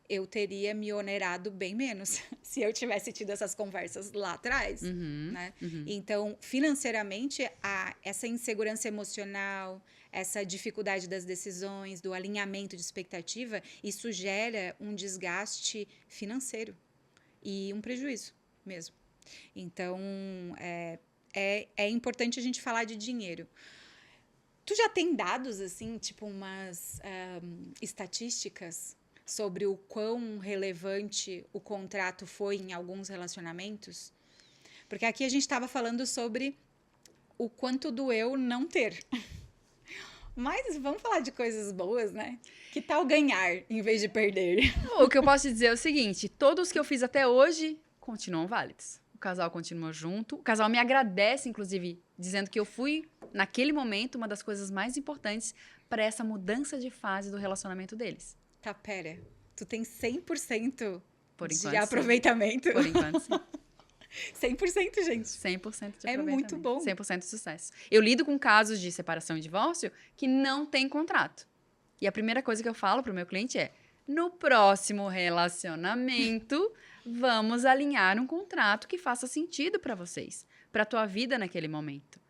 eu teria me onerado bem menos se eu tivesse tido essas conversas lá atrás. Né? Então, financeiramente, essa insegurança emocional, essa dificuldade das decisões, do alinhamento de expectativa, isso gera um desgaste financeiro e um prejuízo mesmo. Então, é importante a gente falar de dinheiro. Tu já tem dados, assim, tipo umas estatísticas sobre o quão relevante o contrato foi em alguns relacionamentos? Porque aqui a gente estava falando sobre o quanto doeu não ter. Mas vamos falar de coisas boas, né? Que tal ganhar em vez de perder? O que eu posso te dizer é o seguinte: todos que eu fiz até hoje continuam válidos. O casal continua junto. O casal me agradece, inclusive, dizendo que eu fui, naquele momento, uma das coisas mais importantes para essa mudança de fase do relacionamento deles. Tá, pera. Tu tem 100% Por de enquanto, aproveitamento? sim. Por enquanto, sim. 100%, gente. 100% de É aproveitamento. muito bom. 100% de sucesso. Eu lido com casos de separação e divórcio que não tem contrato. E a primeira coisa que eu falo pro meu cliente é: no próximo relacionamento, vamos alinhar um contrato que faça sentido para vocês, para tua vida naquele momento.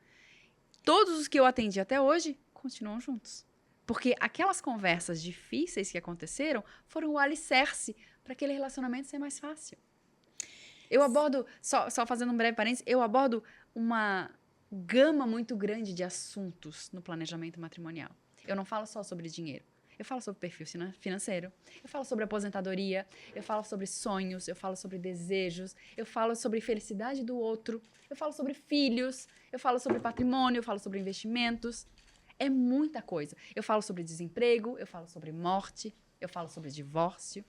Todos os que eu atendi até hoje continuam juntos. Porque aquelas conversas difíceis que aconteceram foram o alicerce para aquele relacionamento ser mais fácil. Eu abordo, só fazendo um breve parênteses, eu abordo uma gama muito grande de assuntos no planejamento matrimonial. Eu não falo só sobre dinheiro. Eu falo sobre perfil financeiro, eu falo sobre aposentadoria, eu falo sobre sonhos, eu falo sobre desejos, eu falo sobre felicidade do outro, eu falo sobre filhos, eu falo sobre patrimônio, eu falo sobre investimentos. É muita coisa. Eu falo sobre desemprego, eu falo sobre morte, eu falo sobre divórcio.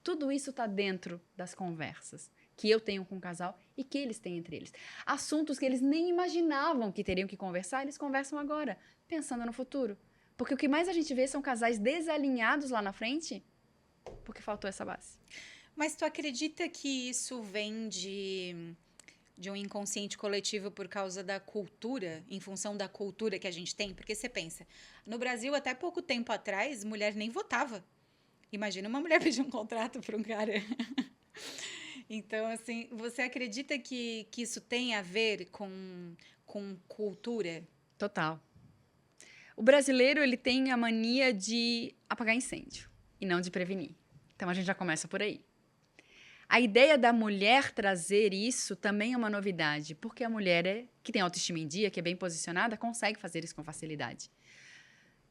Tudo isso está dentro das conversas que eu tenho com o casal e que eles têm entre eles. Assuntos que eles nem imaginavam que teriam que conversar, eles conversam agora, pensando no futuro. Porque o que mais a gente vê são casais desalinhados lá na frente, porque faltou essa base. Mas tu acredita que isso vem de um inconsciente coletivo por causa da cultura, em função da cultura que a gente tem? Porque você pensa, no Brasil, até pouco tempo atrás, mulher nem votava. Imagina uma mulher pedir um contrato para um cara. Então, assim, você acredita que isso tem a ver com cultura? Total. O brasileiro, ele tem a mania de apagar incêndio e não de prevenir. Então, a gente já começa por aí. A ideia da mulher trazer isso também é uma novidade, porque a mulher que tem autoestima em dia, que é bem posicionada, consegue fazer isso com facilidade.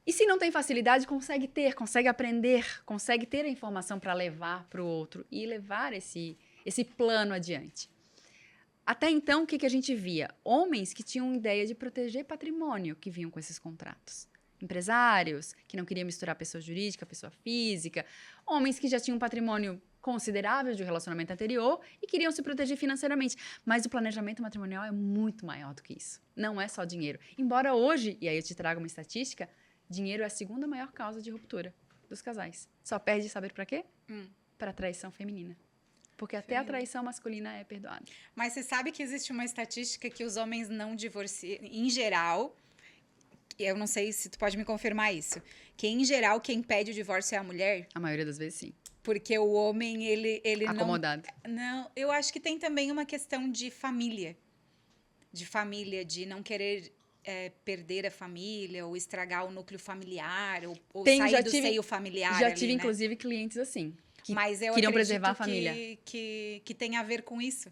E se não tem facilidade, consegue aprender, consegue ter a informação para levar para o outro e levar esse plano adiante. Até então, o que a gente via? Homens que tinham ideia de proteger patrimônio, que vinham com esses contratos. Empresários, que não queriam misturar pessoa jurídica, pessoa física. Homens que já tinham patrimônio considerável de um relacionamento anterior e queriam se proteger financeiramente. Mas o planejamento matrimonial é muito maior do que isso. Não é só dinheiro. Embora hoje, e aí eu te trago uma estatística, dinheiro é a segunda maior causa de ruptura dos casais. Só perde saber para quê? Para traição feminina. Porque até a traição masculina é perdoada. Mas você sabe que existe uma estatística que os homens não divorciam, em geral, eu não sei se tu pode me confirmar isso, que em geral quem pede o divórcio é a mulher, A maioria das vezes, sim. porque o homem, ele Acomodado. não... Eu acho que tem também uma questão de família, de não querer perder a família, ou estragar o núcleo familiar, ou sair do seio familiar Já ali, tive, né? inclusive, clientes assim, que Mas eu queriam acredito preservar a família. que tem a ver com isso.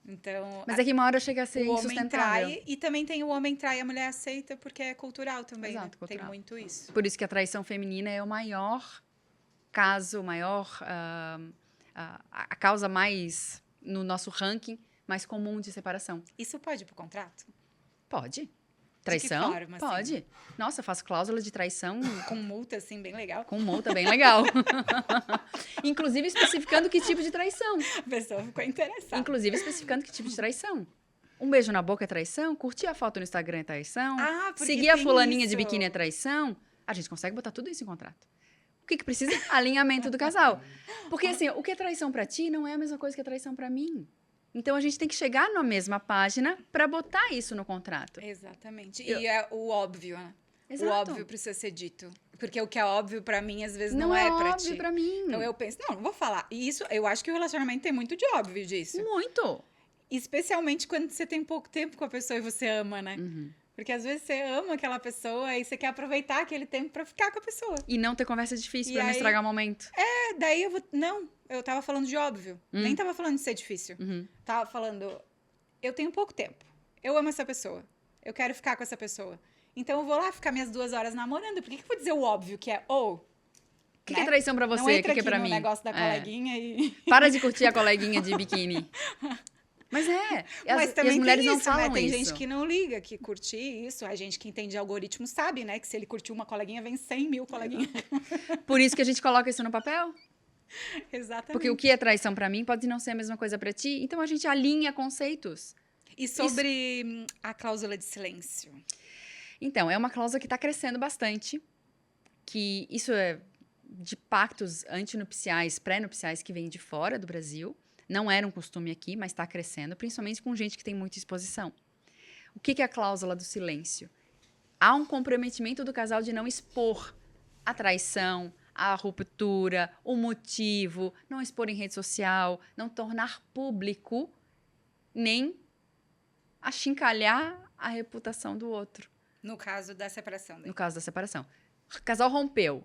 Então, Mas é que uma hora chega a ser o homem insustentável. trai, e também tem o homem trai, a mulher aceita, porque é cultural também, Exato, né? cultural. Tem muito isso. Por isso que a traição feminina é o maior caso, a causa mais, no nosso ranking, mais comum de separação. Isso pode ir pro contrato? Pode. De que Traição? forma, assim? Pode. Nossa, eu faço cláusula de traição Com multa, assim, bem legal. com multa bem legal. Inclusive especificando que tipo de traição. A pessoa ficou interessada. Inclusive especificando que tipo de traição. Um beijo na boca é traição? Curtir a foto no Instagram é traição? Ah, porque Seguir a tem fulaninha de isso. biquíni é traição? A gente consegue botar tudo isso em contrato. O que precisa? Alinhamento do casal. Porque assim, o que é traição pra ti não é a mesma coisa que é traição pra mim. Então a gente tem que chegar na mesma página pra botar isso no contrato. Exatamente. E é o óbvio, né? Exato. O óbvio precisa ser dito. Porque o que é óbvio pra mim, às vezes, Não não é é pra óbvio ti. pra mim. Então eu penso, não vou falar. E isso, eu acho que o relacionamento tem muito de óbvio disso. Muito. Especialmente quando você tem pouco tempo com a pessoa e você ama, né? Uhum. Porque às vezes você ama aquela pessoa e você quer aproveitar aquele tempo pra ficar com a pessoa. E não ter conversa difícil E pra não aí- estragar o momento. Daí eu vou. Não, eu tava falando de óbvio. Nem tava falando de ser difícil. Uhum. Tava falando, eu tenho pouco tempo. Eu amo essa pessoa. Eu quero ficar com essa pessoa. Então eu vou lá ficar minhas 2 horas namorando. Por que eu vou dizer o óbvio que é O que né? é traição pra você? Não O entra que é aqui pra no mim? negócio da É. coleguinha e... Para de curtir a coleguinha de biquíni. Mas é. Mas E também as mulheres tem não isso, falam né? Tem isso. gente que não liga, que curtir isso. A gente que entende algoritmo sabe, né? Que se ele curtiu uma coleguinha, vem 100 mil coleguinhas. Por isso que a gente coloca isso no papel. Exatamente. Porque o que é traição pra mim pode não ser a mesma coisa pra ti. Então a gente alinha conceitos. E sobre a cláusula de silêncio? Então, é uma cláusula que está crescendo bastante. Que isso é de pactos antinupciais, pré-nupciais que vêm de fora do Brasil. Não era um costume aqui, mas está crescendo, principalmente com gente que tem muita exposição. O que é a cláusula do silêncio? Há um comprometimento do casal de não expor a traição, a ruptura, o motivo, não expor em rede social, não tornar público, nem achincalhar a reputação do outro, No caso da separação dele. no caso da separação. O casal rompeu.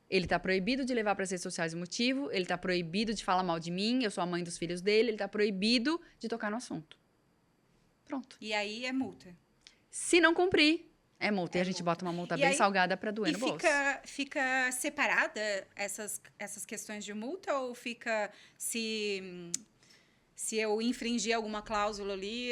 Ele está proibido de levar para as redes sociais o motivo, ele está proibido de falar mal de mim, eu sou a mãe dos filhos dele, ele está proibido de tocar no assunto. Pronto. E aí é multa. Se não cumprir, é multa. É e a gente multa. bota uma multa E bem aí- salgada para doer E no bolso. fica separada essas questões de multa, ou fica se eu infringir alguma cláusula ali,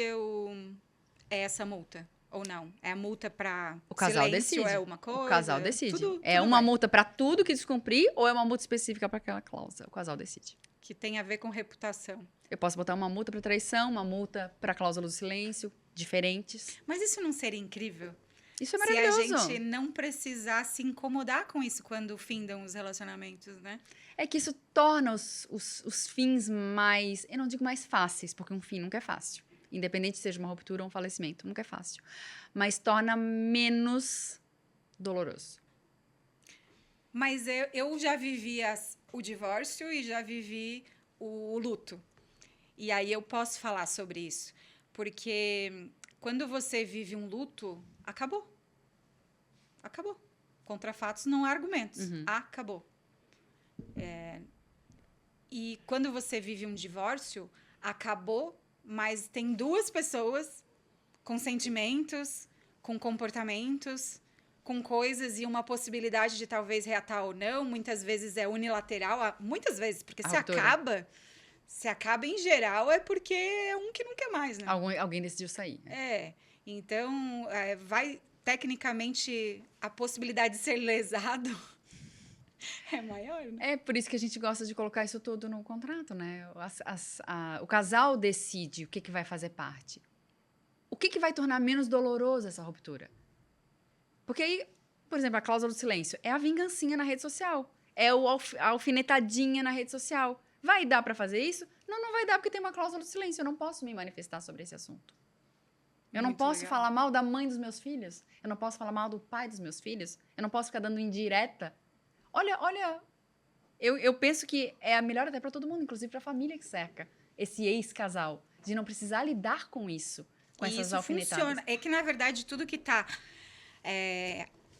é essa multa? Ou não? É a multa para O casal silêncio, decide. é uma coisa? O casal decide. Tudo É uma vai. multa para tudo que descumprir ou é uma multa específica para aquela cláusula? O casal decide. Que tem a ver com reputação. Eu posso botar uma multa para traição, uma multa para cláusula do silêncio, diferentes. Mas isso não seria incrível? Isso é Se a maravilhoso. gente não precisar se incomodar com isso quando findam os relacionamentos, né? É que isso torna os fins mais, eu não digo mais fáceis, porque um fim nunca é fácil. Independente se seja uma ruptura ou um falecimento, nunca é fácil. Mas torna menos doloroso. Mas eu já vivi o divórcio e já vivi o luto. E aí eu posso falar sobre isso. Porque quando você vive um luto, acabou. Acabou. Contra fatos não há argumentos. Acabou. E quando você vive um divórcio, acabou, mas tem duas pessoas com sentimentos, com comportamentos, com coisas e uma possibilidade de talvez reatar ou não. Muitas vezes é unilateral, muitas vezes, porque A se ruptura. acaba em geral é porque é um que não quer mais, né? Alguém decidiu sair. Então vai tecnicamente a possibilidade de ser lesado É maior, né? É por isso que a gente gosta de colocar isso tudo no contrato, né? O casal decide o que vai fazer parte. O que vai tornar menos doloroso essa ruptura? Porque aí, por exemplo, a cláusula do silêncio é a vingancinha na rede social. É a alfinetadinha na rede social. Vai dar pra fazer isso? Não, não vai dar porque tem uma cláusula do silêncio. Eu não posso me manifestar sobre esse assunto. Eu não Muito posso legal. falar mal da mãe dos meus filhos. Eu não posso falar mal do pai dos meus filhos. Eu não posso ficar dando indireta. Olha, eu penso que é a melhor até pra todo mundo, inclusive pra família que cerca esse ex-casal, de não precisar lidar com isso, com E essas isso alfinetadas. funciona. É que, na verdade, tudo que tá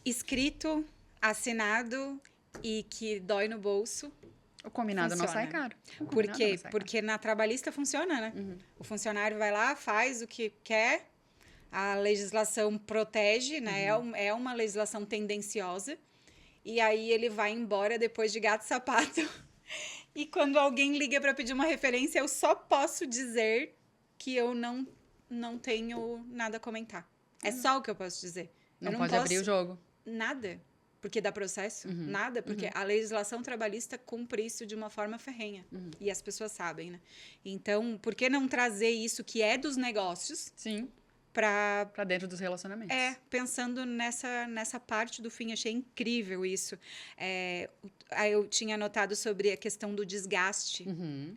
escrito, assinado e que dói no bolso. O combinado não sai Funciona. caro. O Por combinado quê? não sai caro. Porque na trabalhista funciona, né? O funcionário vai lá, faz o que quer, a legislação protege, né? É uma legislação tendenciosa. E aí ele vai embora depois de gato e sapato. E quando alguém liga para pedir uma referência, eu só posso dizer que eu não tenho nada a comentar. É só o que eu posso dizer. Não eu pode abrir o jogo. nada, porque dá processo, nada, porque a legislação trabalhista cumpre isso de uma forma ferrenha. E as pessoas sabem, né? Então, por que não trazer isso que é dos negócios Sim, para pra dentro dos relacionamentos. pensando nessa parte do fim, achei incrível isso. Aí eu tinha notado sobre a questão do desgaste.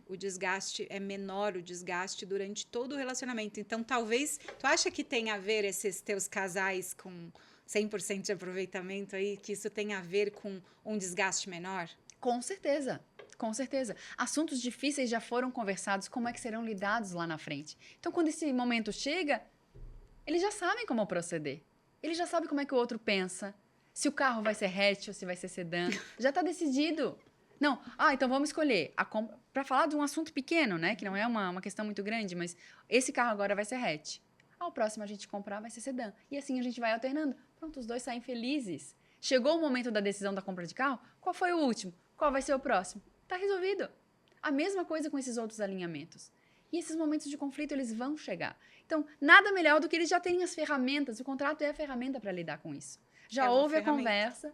O desgaste é menor, o desgaste durante todo o relacionamento. Então, talvez, tu acha que tem a ver esses teus casais com 100% de aproveitamento aí, que isso tem a ver com um desgaste menor? Com certeza. Com certeza. Assuntos difíceis já foram conversados, como é que serão lidados lá na frente. Então, quando esse momento chega, eles já sabem como proceder. Eles já sabem como é que o outro pensa. Se o carro vai ser hatch ou se vai ser sedã. Já está decidido. Não, então vamos escolher. Para falar de um assunto pequeno, né? Que não é uma questão muito grande, mas esse carro agora vai ser hatch. O próximo a gente comprar vai ser sedã. E assim a gente vai alternando. Pronto, os dois saem felizes. Chegou o momento da decisão da compra de carro? Qual foi o último? Qual vai ser o próximo? Tá resolvido. A mesma coisa com esses outros alinhamentos. E esses momentos de conflito, eles vão chegar. Então, nada melhor do que eles já terem as ferramentas. O contrato é a ferramenta para lidar com isso. Já houve a conversa,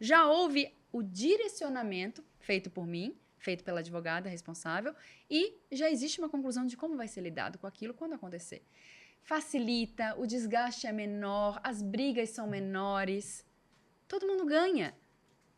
já houve o direcionamento feito por mim, feito pela advogada responsável, e já existe uma conclusão de como vai ser lidado com aquilo quando acontecer. Facilita, o desgaste é menor, as brigas são menores, todo mundo ganha.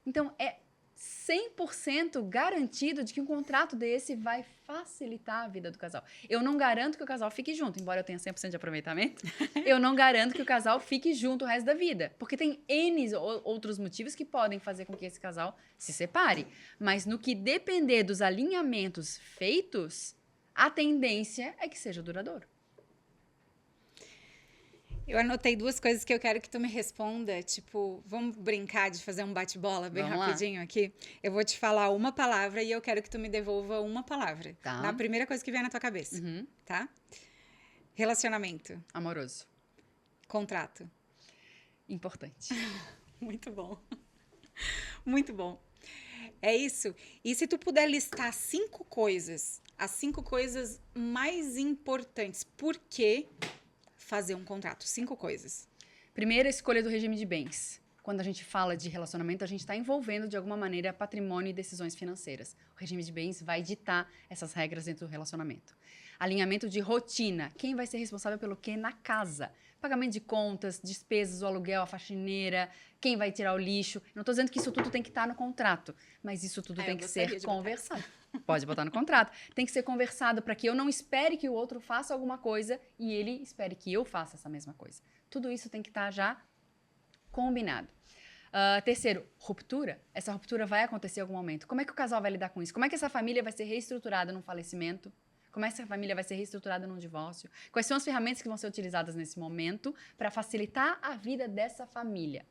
Então, é 100% garantido de que um contrato desse vai facilitar a vida do casal. Eu não garanto que o casal fique junto, embora eu tenha 100% de aproveitamento, eu não garanto que o casal fique junto o resto da vida, porque tem N outros motivos que podem fazer com que esse casal se separe. Mas no que depender dos alinhamentos feitos, a tendência é que seja duradouro. Eu anotei duas coisas que eu quero que tu me responda. Tipo, vamos brincar de fazer um bate-bola bem rapidinho aqui? Eu vou te falar uma palavra e eu quero que tu me devolva uma palavra. Tá. Na primeira coisa que vier na tua cabeça. Tá? Relacionamento. Amoroso. Contrato. Importante. Muito bom. Muito bom. É isso. E se tu puder listar as 5 coisas mais importantes, por que fazer um contrato? 5 coisas. Primeira, escolha do regime de bens. Quando a gente fala de relacionamento, a gente está envolvendo de alguma maneira patrimônio e decisões financeiras. O regime de bens vai ditar essas regras dentro do relacionamento. Alinhamento de rotina. Quem vai ser responsável pelo quê na casa? Pagamento de contas, despesas, o aluguel, a faxineira, quem vai tirar o lixo. Não estou dizendo que isso tudo tem que estar no contrato, mas isso tudo tem que ser conversado. Pode botar no contrato. Tem que ser conversado para que eu não espere que o outro faça alguma coisa e ele espere que eu faça essa mesma coisa. Tudo isso tem que estar já combinado. Terceiro, ruptura. Essa ruptura vai acontecer em algum momento. Como é que o casal vai lidar com isso? Como é que essa família vai ser reestruturada num falecimento? Como essa família vai ser reestruturada num divórcio? Quais são as ferramentas que vão ser utilizadas nesse momento para facilitar a vida dessa família?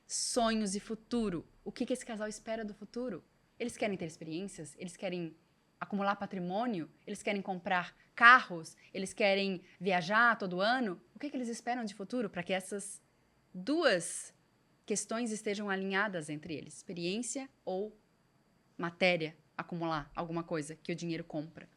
Sonhos e futuro. O que esse casal espera do futuro? Eles querem ter experiências? Eles querem acumular patrimônio? Eles querem comprar carros? Eles querem viajar todo ano? O que eles esperam de futuro para que essas duas questões estejam alinhadas entre eles? Experiência ou matéria, acumular alguma coisa que o dinheiro compra.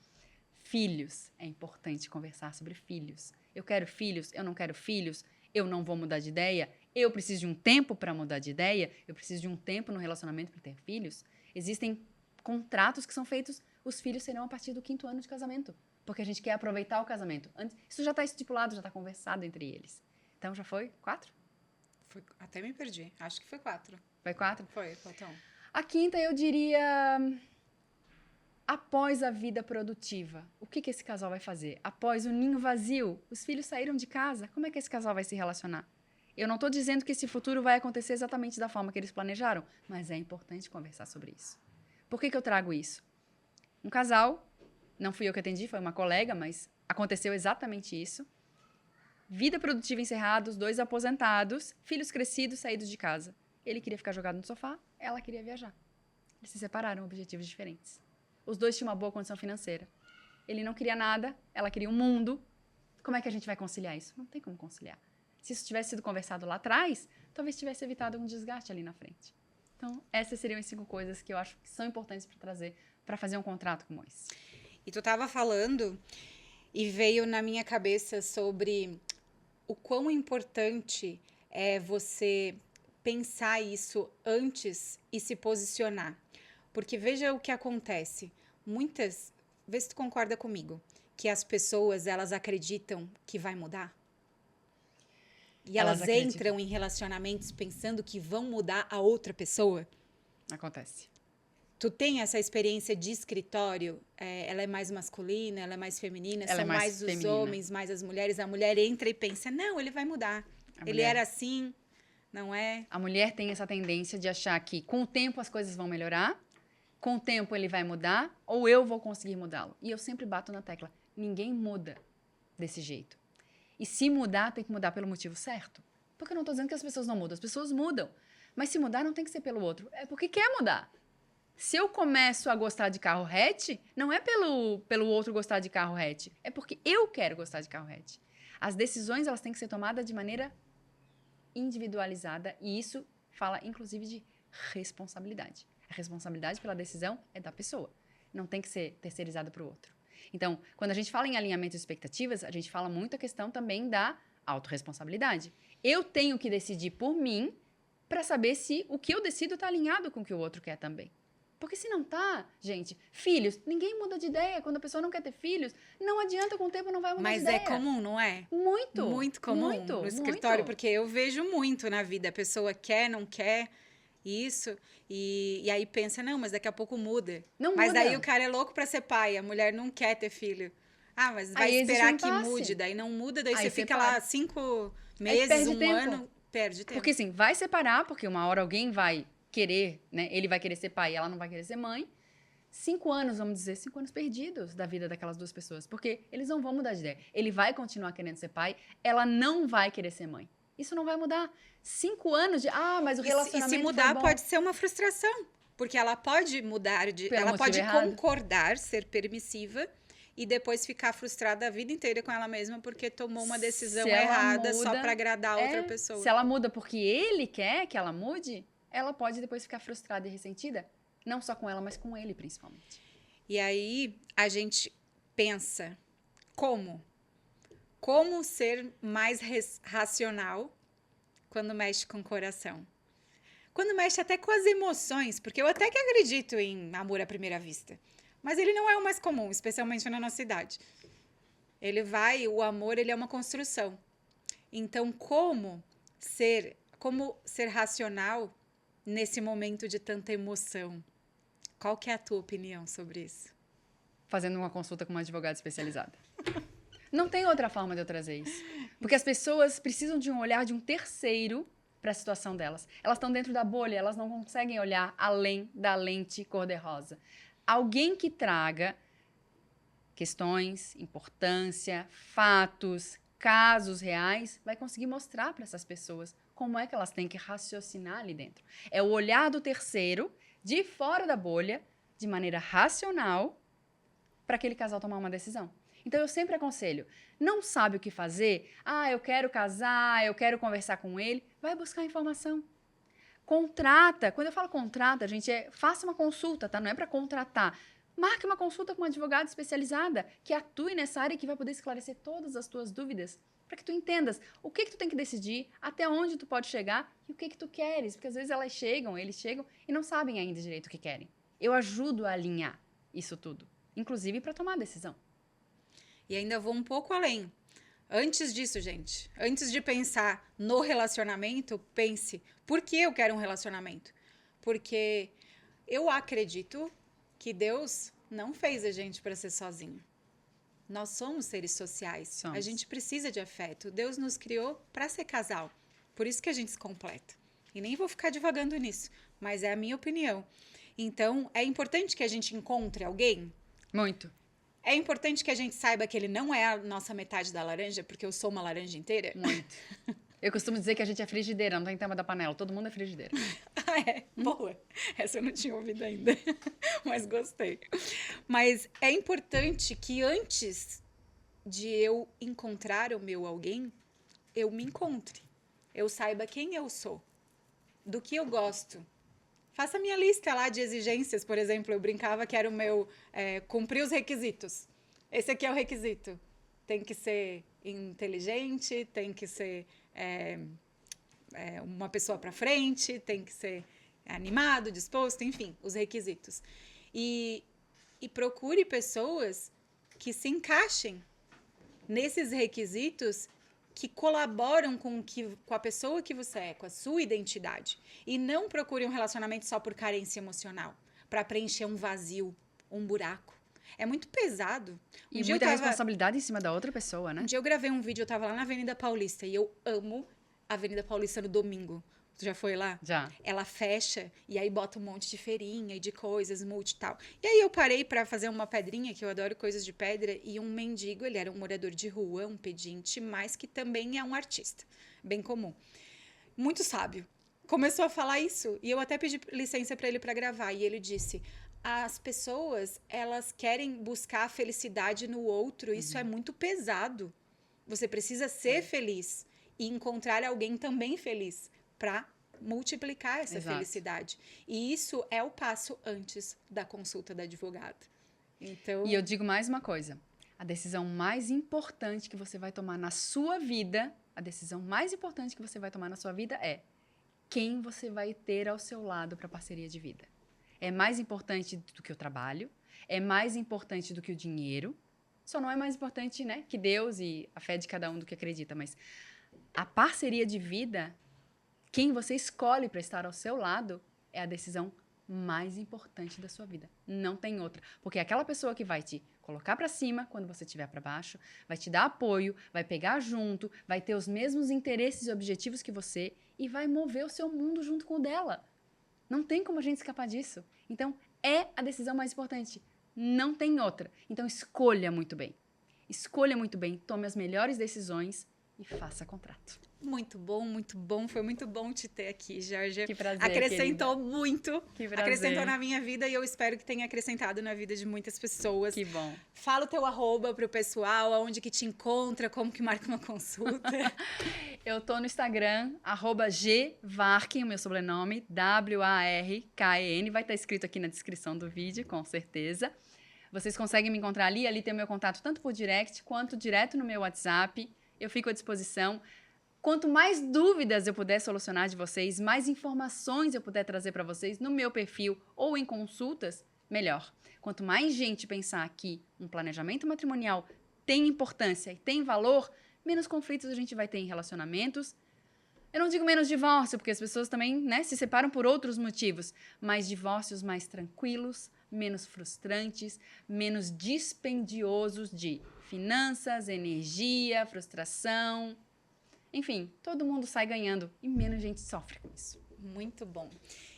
Filhos, é importante conversar sobre filhos. Eu quero filhos, eu não quero filhos. eu não vou mudar de ideia, eu preciso de um tempo para mudar de ideia, eu preciso de um tempo no relacionamento para ter filhos. Existem contratos que são feitos, os filhos serão a partir do 5º ano de casamento, porque a gente quer aproveitar o casamento. Isso já está estipulado, já está conversado entre eles. Então, já foi 4? Até me perdi. Acho que foi 4. Foi 4? Foi, faltou um. A 5ª, eu diria, após a vida produtiva. O que esse casal vai fazer? Após o ninho vazio, os filhos saíram de casa, como é que esse casal vai se relacionar? Eu não estou dizendo que esse futuro vai acontecer exatamente da forma que eles planejaram, mas é importante conversar sobre isso. Por que eu trago isso? Um casal, não fui eu que atendi, foi uma colega, mas aconteceu exatamente isso. Vida produtiva encerrada, os 2 aposentados, filhos crescidos, saídos de casa. Ele queria ficar jogado no sofá, ela queria viajar. Eles se separaram, objetivos diferentes. Os 2 tinham uma boa condição financeira. Ele não queria nada, ela queria um mundo. Como é que a gente vai conciliar isso? Não tem como conciliar. Se isso tivesse sido conversado lá atrás, talvez tivesse evitado um desgaste ali na frente. Então, essas seriam as 5 coisas que eu acho que são importantes para trazer, para fazer um contrato como esse. E tu estava falando e veio na minha cabeça sobre o quão importante é você pensar isso antes e se posicionar. Porque veja o que acontece. Vê se tu concorda comigo, que as pessoas, elas acreditam que vai mudar. E elas entram em relacionamentos pensando que vão mudar a outra pessoa. Acontece. Tu tem essa experiência de escritório? Ela é mais masculina, ela é mais feminina? Ela são é mais os feminina. homens, mais as mulheres? A mulher entra e pensa, não, ele vai mudar. Ele era assim, não é? A mulher tem essa tendência de achar que com o tempo as coisas vão melhorar, com o tempo ele vai mudar, ou eu vou conseguir mudá-lo. E eu sempre bato na tecla, ninguém muda desse jeito. E se mudar, tem que mudar pelo motivo certo. Porque eu não estou dizendo que as pessoas não mudam, as pessoas mudam. Mas se mudar, não tem que ser pelo outro, é porque quer mudar. Se eu começo a gostar de carro hatch, não é pelo outro gostar de carro hatch, é porque eu quero gostar de carro hatch. As decisões, elas têm que ser tomadas de maneira individualizada, e isso fala, inclusive, de responsabilidade. A responsabilidade pela decisão é da pessoa, não tem que ser terceirizada para o outro. Então, quando a gente fala em alinhamento de expectativas, a gente fala muito a questão também da autorresponsabilidade. Eu tenho que decidir por mim para saber se o que eu decido está alinhado com o que o outro quer também. Porque se não tá, gente, filhos, ninguém muda de ideia. Quando a pessoa não quer ter filhos, não adianta, com o tempo não vai mudar de ideia. Mas é comum, não é? Muito. Muito comum muito, no escritório, muito. porque eu vejo muito na vida. A pessoa quer, não quer isso, e aí pensa, não, mas daqui a pouco muda. Não mas muda. daí o cara é louco pra ser pai, a mulher não quer ter filho. Ah, mas vai Aí esperar existe que um impasse. mude, daí não muda, daí Aí você fica separa. lá 5 Aí meses, perde um tempo. ano, perde tempo. Porque assim, vai separar, porque uma hora alguém vai querer, né? Ele vai querer ser pai e ela não vai querer ser mãe. 5 anos, vamos dizer, 5 anos perdidos da vida daquelas 2 pessoas. Porque eles não vão mudar de ideia. Ele vai continuar querendo ser pai, ela não vai querer ser mãe. Isso não vai mudar. 5 anos de, mas o relacionamento E se mudar foi bom. pode ser uma frustração, porque ela pode mudar de, Pelo ela motivo pode errado. concordar, ser permissiva e depois ficar frustrada a vida inteira com ela mesma porque tomou uma decisão Se ela errada só muda, para agradar a outra pessoa. Se ela muda porque ele quer que ela mude, ela pode depois ficar frustrada e ressentida, não só com ela, mas com ele principalmente. E aí a gente pensa como ser mais racional quando mexe com o coração. Quando mexe até com as emoções, porque eu até que acredito em amor à primeira vista. Mas ele não é o mais comum, especialmente na nossa idade. O amor, ele é uma construção. Então, como ser racional nesse momento de tanta emoção? Qual que é a tua opinião sobre isso? Fazendo uma consulta com uma advogada especializada. Não tem outra forma de eu trazer isso. Porque as pessoas precisam de um olhar de um terceiro para a situação delas. Elas estão dentro da bolha, elas não conseguem olhar além da lente cor-de-rosa. Alguém que traga questões, importância, fatos, casos reais, vai conseguir mostrar para essas pessoas como é que elas têm que raciocinar ali dentro. É o olhar do terceiro, de fora da bolha, de maneira racional, para aquele casal tomar uma decisão. Então, eu sempre aconselho, não sabe o que fazer? Eu quero casar, eu quero conversar com ele. Vai buscar informação. Contrata. Quando eu falo contrata, gente, faça uma consulta, tá? Não é para contratar. Marque uma consulta com uma advogada especializada que atue nessa área e que vai poder esclarecer todas as tuas dúvidas para que tu entendas o que tu tem que decidir, até onde tu pode chegar e o que tu queres. Porque às vezes eles chegam e não sabem ainda direito o que querem. Eu ajudo a alinhar isso tudo, inclusive para tomar a decisão. E ainda vou um pouco além. Antes disso, gente, antes de pensar no relacionamento, pense, por que eu quero um relacionamento? Porque eu acredito que Deus não fez a gente para ser sozinho. Nós somos seres sociais. Somos. A gente precisa de afeto. Deus nos criou para ser casal. Por isso que a gente se completa. E nem vou ficar divagando nisso, mas é a minha opinião. Então, é importante que a gente encontre alguém. Muito. É importante que a gente saiba que ele não é a nossa metade da laranja, porque eu sou uma laranja inteira. Muito. Eu costumo dizer que a gente é frigideira, não tem tema da panela. Todo mundo é frigideira. Ah, é? Boa. Essa eu não tinha ouvido ainda, mas gostei. Mas é importante que antes de eu encontrar o meu alguém, eu me encontre. Eu saiba quem eu sou, do que eu gosto. Faça a minha lista lá de exigências, por exemplo. Eu brincava que era o meu cumprir os requisitos. Esse aqui é o requisito. Tem que ser inteligente, tem que ser uma pessoa para frente, tem que ser animado, disposto, enfim, os requisitos. E procure pessoas que se encaixem nesses requisitos, que colaboram com a pessoa que você é, com a sua identidade. E não procure um relacionamento só por carência emocional, para preencher um vazio, um buraco. É muito pesado. E muita responsabilidade em cima da outra pessoa, né? Um dia eu gravei um vídeo, eu tava lá na Avenida Paulista, e eu amo a Avenida Paulista no domingo. Tu já foi lá? Já. Ela fecha e aí bota um monte de feirinha e de coisas, multi e tal. E aí eu parei pra fazer uma pedrinha, que eu adoro coisas de pedra, e um mendigo, ele era um morador de rua, um pedinte, mas que também é um artista, bem comum. Muito sábio. Começou a falar isso, e eu até pedi licença pra ele pra gravar, e ele disse: as pessoas, elas querem buscar a felicidade no outro, isso é muito pesado. Você precisa ser feliz e encontrar alguém também feliz para multiplicar essa felicidade. E isso é o passo antes da consulta da advogada. Então... E eu digo mais uma coisa. A decisão mais importante que você vai tomar na sua vida, a decisão mais importante que você vai tomar na sua vida é quem você vai ter ao seu lado para parceria de vida. É mais importante do que o trabalho, é mais importante do que o dinheiro, só não é mais importante, né, que Deus e a fé de cada um do que acredita, mas a parceria de vida, quem você escolhe para estar ao seu lado, é a decisão mais importante da sua vida. Não tem outra. Porque é aquela pessoa que vai te colocar para cima quando você estiver para baixo, vai te dar apoio, vai pegar junto, vai ter os mesmos interesses e objetivos que você e vai mover o seu mundo junto com o dela. Não tem como a gente escapar disso. Então, é a decisão mais importante. Não tem outra. Então, escolha muito bem. Escolha muito bem, tome as melhores decisões e faça contrato. Muito bom. Foi muito bom te ter aqui, Georgia. Que prazer, acrescentou querida. muito. Que prazer. Acrescentou na minha vida e eu espero que tenha acrescentado na vida de muitas pessoas. Que bom. Fala o teu @, pro pessoal, aonde que te encontra, como que marca uma consulta. Eu tô no Instagram, @gvarken, o meu sobrenome, WARKEN. Vai estar escrito aqui na descrição do vídeo, com certeza. Vocês conseguem me encontrar ali. Ali tem o meu contato tanto por direct quanto direto no meu WhatsApp. Eu fico à disposição. Quanto mais dúvidas eu puder solucionar de vocês, mais informações eu puder trazer para vocês no meu perfil ou em consultas, melhor. Quanto mais gente pensar que um planejamento matrimonial tem importância e tem valor, menos conflitos a gente vai ter em relacionamentos. Eu não digo menos divórcio, porque as pessoas também, né, se separam por outros motivos, mas divórcios mais tranquilos, menos frustrantes, menos dispendiosos de finanças, energia, frustração. Enfim, todo mundo sai ganhando e menos gente sofre com isso. Muito bom.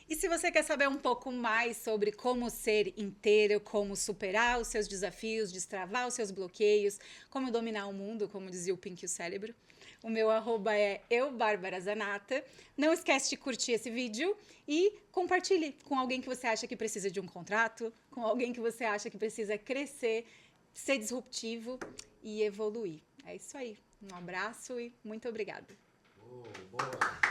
E se você quer saber um pouco mais sobre como ser inteiro, como superar os seus desafios, destravar os seus bloqueios, como dominar o mundo, como dizia o Pink e o Cérebro, o meu @ é @eu_barbara_zanata. Não esquece de curtir esse vídeo e compartilhe com alguém que você acha que precisa de um contrato, com alguém que você acha que precisa crescer, ser disruptivo e evoluir. É isso aí. Um abraço e muito obrigada. Boa.